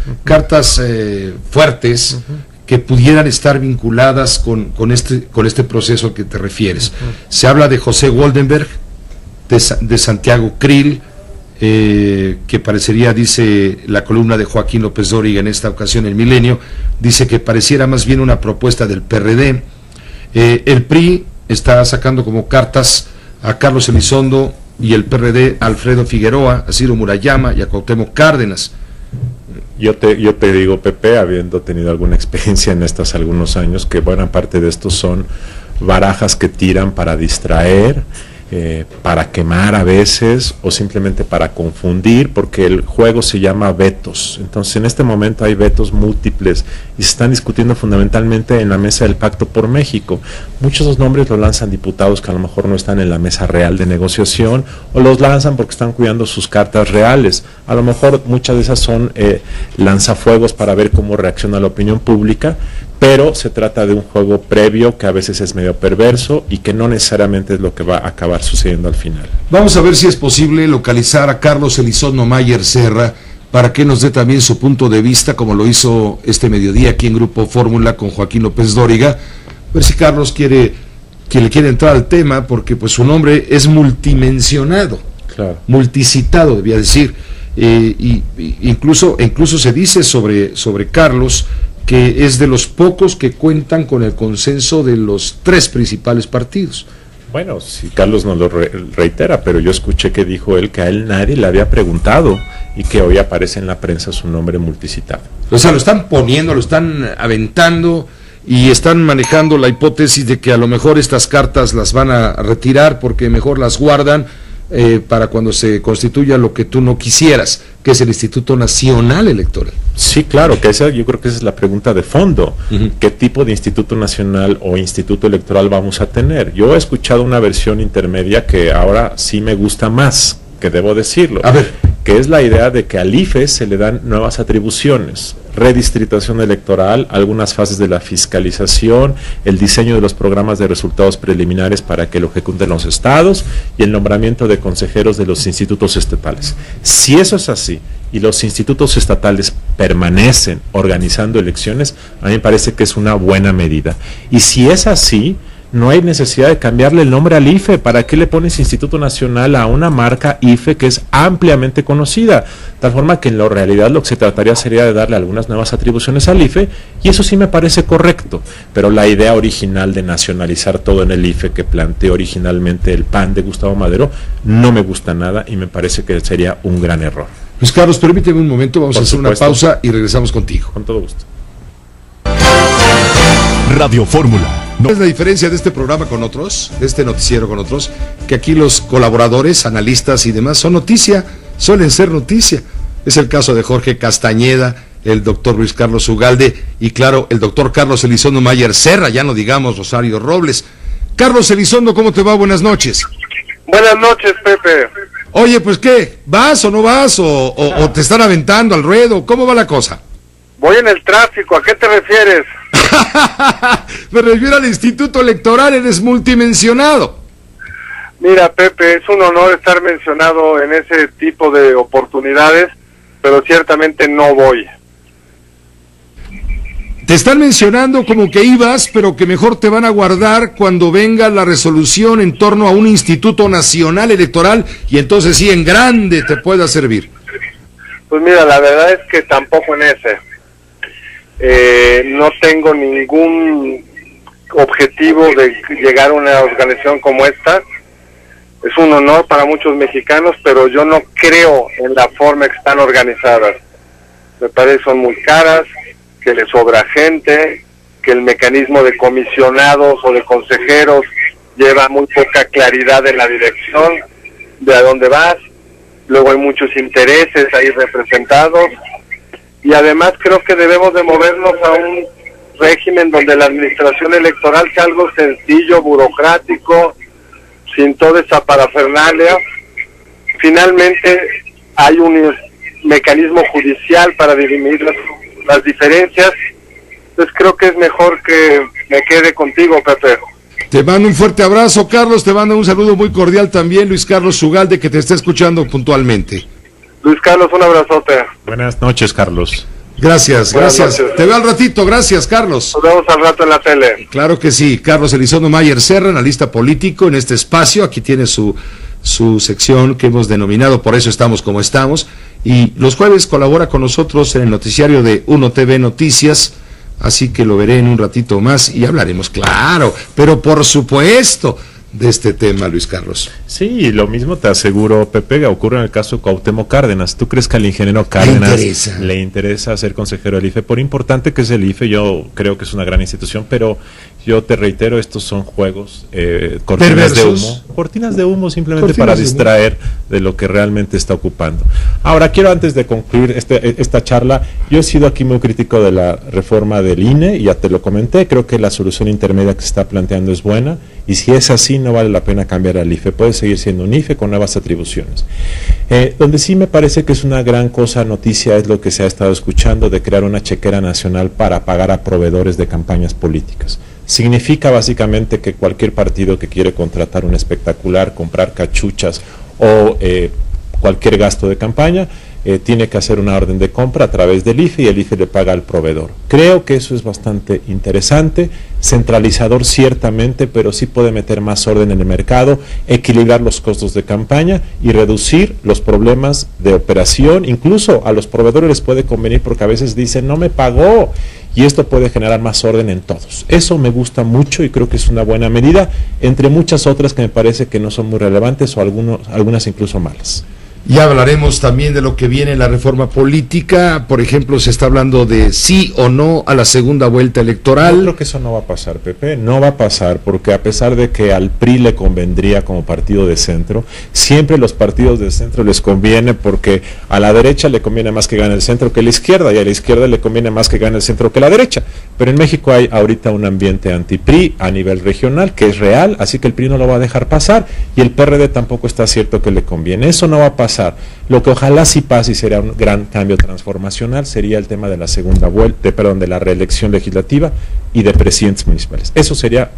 fuertes, que pudieran estar vinculadas con este proceso al que te refieres. Se habla de José Waldenberg, de Santiago Krill, que parecería, dice la columna de Joaquín López Dóriga en esta ocasión, El Milenio, dice que pareciera más bien una propuesta del PRD. El PRI está sacando como cartas a Carlos Elizondo y el PRD a Alfredo Figueroa, a Ciro Murayama y a Cuauhtémoc Cárdenas. Yo te digo, Pepe, habiendo tenido alguna experiencia en estos algunos años, que buena parte de estos son barajas que tiran para distraer, para quemar a veces, o simplemente para confundir, porque el juego se llama vetos. Entonces, en este momento hay vetos múltiples y se están discutiendo fundamentalmente en la mesa del Pacto por México. Muchos de los nombres los lanzan diputados que a lo mejor no están en la mesa real de negociación, o los lanzan porque están cuidando sus cartas reales. A lo mejor muchas de esas son lanzafuegos para ver cómo reacciona la opinión pública, pero se trata de un juego previo que a veces es medio perverso y que no necesariamente es lo que va a acabar sucediendo al final. Vamos a ver si es posible localizar a Carlos Elizondo Mayer Serra para que nos dé también su punto de vista, como lo hizo este mediodía aquí en Grupo Fórmula con Joaquín López Dóriga. A ver si Carlos le quiere entrar al tema, porque pues su nombre es multimensionado, claro, multicitado, debía decir, y incluso se dice sobre Carlos que es de los pocos que cuentan con el consenso de los 3 principales partidos. Bueno, si Carlos no lo reitera, pero yo escuché que dijo él que a él nadie le había preguntado y que hoy aparece en la prensa su nombre multicitado. O sea, lo están poniendo, lo están aventando y están manejando la hipótesis de que a lo mejor estas cartas las van a retirar porque mejor las guardan para cuando se constituya lo que tú no quisieras, que es el Instituto Nacional Electoral. Sí, claro, que yo creo que esa es la pregunta de fondo. ¿Qué tipo de Instituto Nacional o Instituto Electoral vamos a tener? Yo he escuchado una versión intermedia que ahora sí me gusta más, que debo decirlo. A ver. Que es la idea de que al IFE se le dan nuevas atribuciones, redistritación electoral, algunas fases de la fiscalización, el diseño de los programas de resultados preliminares para que lo ejecuten los estados y el nombramiento de consejeros de los institutos estatales. Si eso es así y los institutos estatales permanecen organizando elecciones, a mí me parece que es una buena medida. Y si es así, no hay necesidad de cambiarle el nombre al IFE. ¿Para qué le pones Instituto Nacional a una marca IFE que es ampliamente conocida? De tal forma que en la realidad lo que se trataría sería de darle algunas nuevas atribuciones al IFE, y eso sí me parece correcto. Pero la idea original de nacionalizar todo en el IFE que planteó originalmente el PAN de Gustavo Madero no me gusta nada y me parece que sería un gran error. Pues Carlos, permíteme un momento, vamos a hacer una pausa y regresamos contigo. Con todo gusto. Radio Fórmula. ¿Cuál es la diferencia de este programa con otros, de este noticiero con otros? Que aquí los colaboradores, analistas y demás son noticia, suelen ser noticia. Es el caso de Jorge Castañeda, el doctor Luis Carlos Ugalde y claro, el doctor Carlos Elizondo Mayer Serra, ya no digamos Rosario Robles. Carlos Elizondo, ¿cómo te va? Buenas noches. Buenas noches, Pepe. Oye, pues ¿qué? ¿Vas o no vas? ¿O te están aventando al ruedo? ¿Cómo va la cosa? Voy en el tráfico, ¿a qué te refieres? Me refiero al Instituto Electoral, eres multimensionado. Mira, Pepe, es un honor estar mencionado en ese tipo de oportunidades, pero ciertamente no voy. Te están mencionando como que ibas, pero que mejor te van a guardar cuando venga la resolución en torno a un Instituto Nacional Electoral, y entonces sí, en grande te pueda servir. Pues mira, la verdad es que tampoco en ese. No tengo ningún objetivo de llegar a una organización como esta. Es un honor para muchos mexicanos, pero yo no creo en la forma que están organizadas. Me parece que son muy caras, que le sobra gente, que el mecanismo de comisionados o de consejeros lleva muy poca claridad en la dirección de a dónde vas. Luego hay muchos intereses ahí representados. Y además creo que debemos de movernos a un régimen donde la administración electoral sea algo sencillo, burocrático, sin toda esa parafernalia. Finalmente hay un mecanismo judicial para dirimir las diferencias. Entonces creo que es mejor que me quede contigo, Pepe. Te mando un fuerte abrazo, Carlos. Te mando un saludo muy cordial también, Luis Carlos Ugalde, que te está escuchando puntualmente. Luis Carlos, un abrazote. Buenas noches, Carlos. Gracias. Buenas noches. Te veo al ratito, gracias, Carlos. Nos vemos al rato en la tele. Claro que sí, Carlos Elizondo Mayer Serra, analista político en este espacio, aquí tiene su sección que hemos denominado Por eso estamos como estamos, y los jueves colabora con nosotros en el noticiario de Uno TV Noticias, así que lo veré en un ratito más y hablaremos, claro, pero por supuesto, de este tema, Luis Carlos. Sí, lo mismo te aseguro, Pepe, ocurre en el caso de Cuauhtémoc Cárdenas. ¿Tú crees que al ingeniero Cárdenas le interesa ser consejero del IFE? Por importante que es el IFE, yo creo que es una gran institución, pero yo te reitero, estos son juegos, cortinas de humo. Cortinas de humo simplemente para distraer de lo que realmente está ocupando. Ahora, quiero antes de concluir esta charla, yo he sido aquí muy crítico de la reforma del INE, y ya te lo comenté, creo que la solución intermedia que se está planteando es buena, y si es así, no vale la pena cambiar al IFE, puede seguir siendo un IFE con nuevas atribuciones. Donde sí me parece que es una gran noticia es lo que se ha estado escuchando de crear una chequera nacional para pagar a proveedores de campañas políticas. Significa básicamente que cualquier partido que quiere contratar un espectacular, comprar cachuchas o cualquier gasto de campaña, tiene que hacer una orden de compra a través del IFE y el IFE le paga al proveedor. Creo que eso es bastante interesante, centralizador ciertamente, pero sí puede meter más orden en el mercado, equilibrar los costos de campaña y reducir los problemas de operación. Incluso a los proveedores les puede convenir porque a veces dicen no me pagó, y esto puede generar más orden en todos. Eso me gusta mucho y creo que es una buena medida, entre muchas otras que me parece que no son muy relevantes o algunas incluso malas. Ya hablaremos también de lo que viene en la reforma política. Por ejemplo, se está hablando de sí o no a la segunda vuelta electoral. Yo creo que eso no va a pasar, Pepe, no va a pasar, porque a pesar de que al PRI le convendría como partido de centro, siempre los partidos de centro les conviene, porque a la derecha le conviene más que gane el centro que la izquierda, y a la izquierda le conviene más que gane el centro que la derecha. Pero en México hay ahorita un ambiente anti-PRI a nivel regional que es real, así que el PRI no lo va a dejar pasar, y el PRD tampoco está cierto que le conviene. Eso no va a pasar. Lo que ojalá sí pase y sería un gran cambio transformacional sería el tema de la segunda vuelta, de la reelección legislativa y de presidentes municipales. Eso sería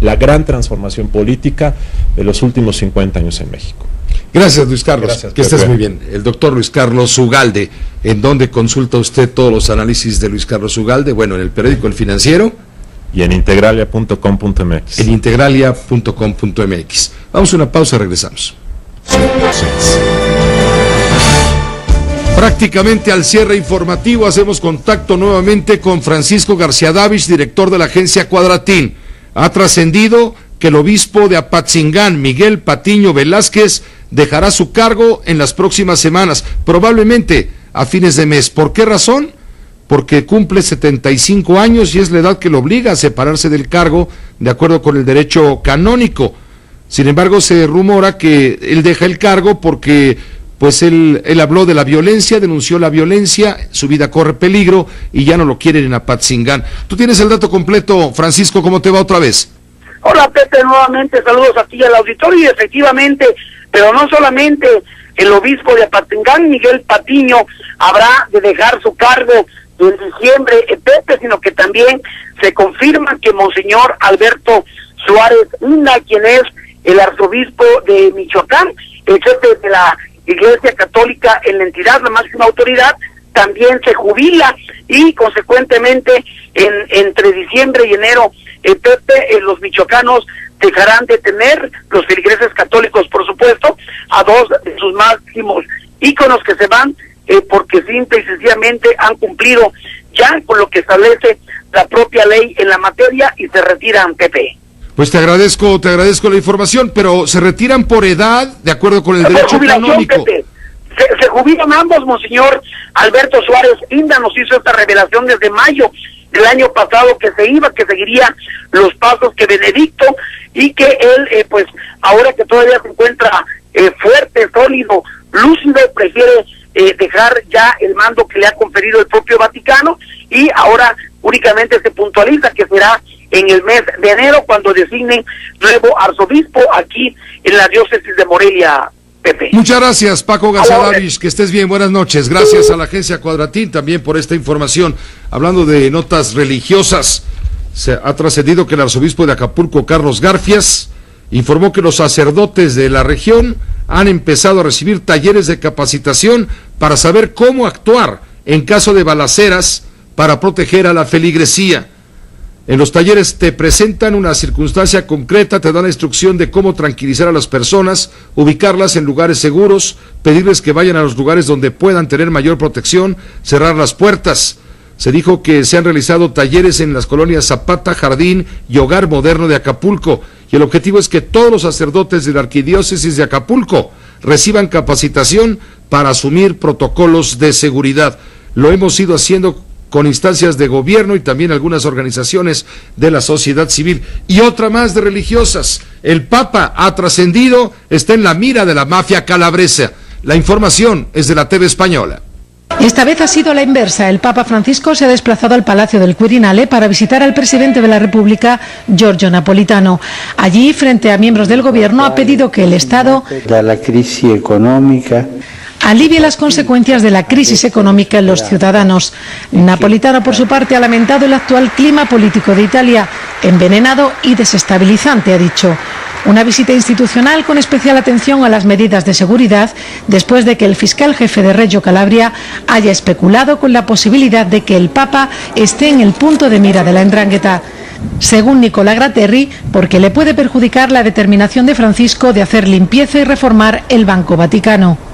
la gran transformación política de los últimos 50 años en México. Gracias, Luis Carlos. Gracias, que estés muy bien. El doctor Luis Carlos Ugalde. ¿En dónde consulta usted todos los análisis de Luis Carlos Ugalde? Bueno, en el periódico El Financiero. Y en integralia.com.mx. En integralia.com.mx. Vamos a una pausa, regresamos. Prácticamente al cierre informativo hacemos contacto nuevamente con Francisco García Davich, director de la agencia Cuadratín. Ha trascendido que el obispo de Apatzingán, Miguel Patiño Velázquez, dejará su cargo en las próximas semanas, probablemente a fines de mes. ¿Por qué razón? Porque cumple 75 años y es la edad que lo obliga a separarse del cargo de acuerdo con el derecho canónico. Sin embargo, se rumora que él deja el cargo porque pues él habló de la violencia, denunció la violencia, su vida corre peligro y ya no lo quieren en Apatzingán. Tú tienes el dato completo, Francisco, ¿cómo te va otra vez? Hola, Pepe, nuevamente saludos a ti y al auditorio, y efectivamente, pero no solamente el obispo de Apatzingán, Miguel Patiño, habrá de dejar su cargo en diciembre, Pepe, sino que también se confirma que Monseñor Alberto Suárez Inda, quien es el arzobispo de Michoacán, el jefe de la Iglesia Católica en la entidad, la máxima autoridad, también se jubila, y consecuentemente entre diciembre y enero, Pepe, los michoacanos dejarán de tener, los feligreses católicos por supuesto, a dos de sus máximos íconos que se van porque simple y sencillamente han cumplido ya con lo que establece la propia ley en la materia y se retiran, Pepe. Pues te agradezco la información, pero se retiran por edad, de acuerdo con el derecho canónico. Pepe. Se jubilan ambos. Monseñor Alberto Suárez Inda nos hizo esta revelación desde mayo del año pasado, que seguiría los pasos que Benedicto, y que él, pues ahora que todavía se encuentra fuerte, sólido, lúcido, prefiere dejar ya el mando que le ha conferido el propio Vaticano, y ahora únicamente se puntualiza que será en el mes de enero cuando designen nuevo arzobispo aquí en la diócesis de Morelia, Pepe. Muchas gracias, Paco García Davich, que estés bien, buenas noches. Gracias a la agencia Cuadratín también por esta información. Hablando de notas religiosas, se ha trascendido que el arzobispo de Acapulco, Carlos Garfias, informó que los sacerdotes de la región han empezado a recibir talleres de capacitación para saber cómo actuar en caso de balaceras para proteger a la feligresía. En los talleres te presentan una circunstancia concreta, te dan la instrucción de cómo tranquilizar a las personas, ubicarlas en lugares seguros, pedirles que vayan a los lugares donde puedan tener mayor protección, cerrar las puertas. Se dijo que se han realizado talleres en las colonias Zapata, Jardín y Hogar Moderno de Acapulco, y el objetivo es que todos los sacerdotes de la Arquidiócesis de Acapulco reciban capacitación para asumir protocolos de seguridad. Lo hemos ido haciendo con instancias de gobierno y también algunas organizaciones de la sociedad civil. Y otra más de religiosas. El Papa ha trascendido, está en la mira de la mafia calabresa. La información es de la TV Española. Esta vez ha sido la inversa. El Papa Francisco se ha desplazado al Palacio del Quirinale para visitar al presidente de la República, Giorgio Napolitano. Allí, frente a miembros del gobierno, ha pedido que el Estado la crisis económica alivie las consecuencias de la crisis económica en los ciudadanos. Napolitano, por su parte, ha lamentado el actual clima político de Italia, envenenado y desestabilizante, ha dicho. Una visita institucional con especial atención a las medidas de seguridad, después de que el fiscal jefe de Reggio Calabria haya especulado con la posibilidad de que el Papa esté en el punto de mira de la 'ndrangheta. Según Nicola Graterri, porque le puede perjudicar la determinación de Francisco de hacer limpieza y reformar el Banco Vaticano.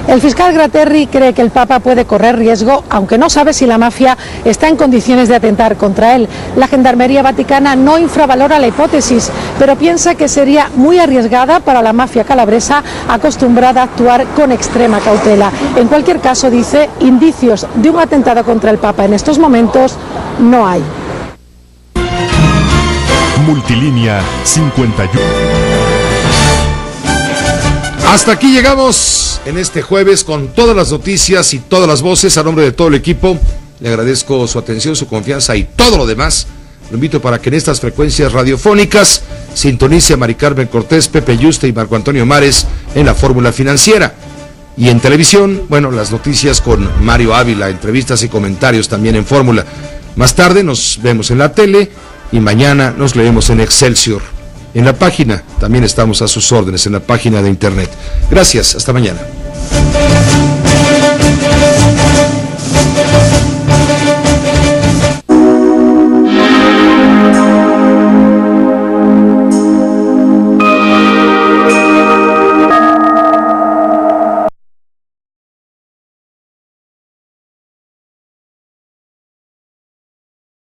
El fiscal Graterri cree que el Papa puede correr riesgo, aunque no sabe si la mafia está en condiciones de atentar contra él. La Gendarmería Vaticana no infravalora la hipótesis, pero piensa que sería muy arriesgada para la mafia calabresa, acostumbrada a actuar con extrema cautela. En cualquier caso, dice, indicios de un atentado contra el Papa en estos momentos no hay. Multilínea 51. Hasta aquí llegamos en este jueves con todas las noticias y todas las voces. A nombre de todo el equipo, le agradezco su atención, su confianza y todo lo demás. Lo invito para que en estas frecuencias radiofónicas sintonice a Mari Carmen Cortés, Pepe Yuste y Marco Antonio Mares en la Fórmula Financiera. Y en televisión, bueno, las noticias con Mario Ávila, entrevistas y comentarios también en Fórmula. Más tarde nos vemos en la tele y mañana nos leemos en Excelsior. En la página, también estamos a sus órdenes, en la página de internet. Gracias, hasta mañana.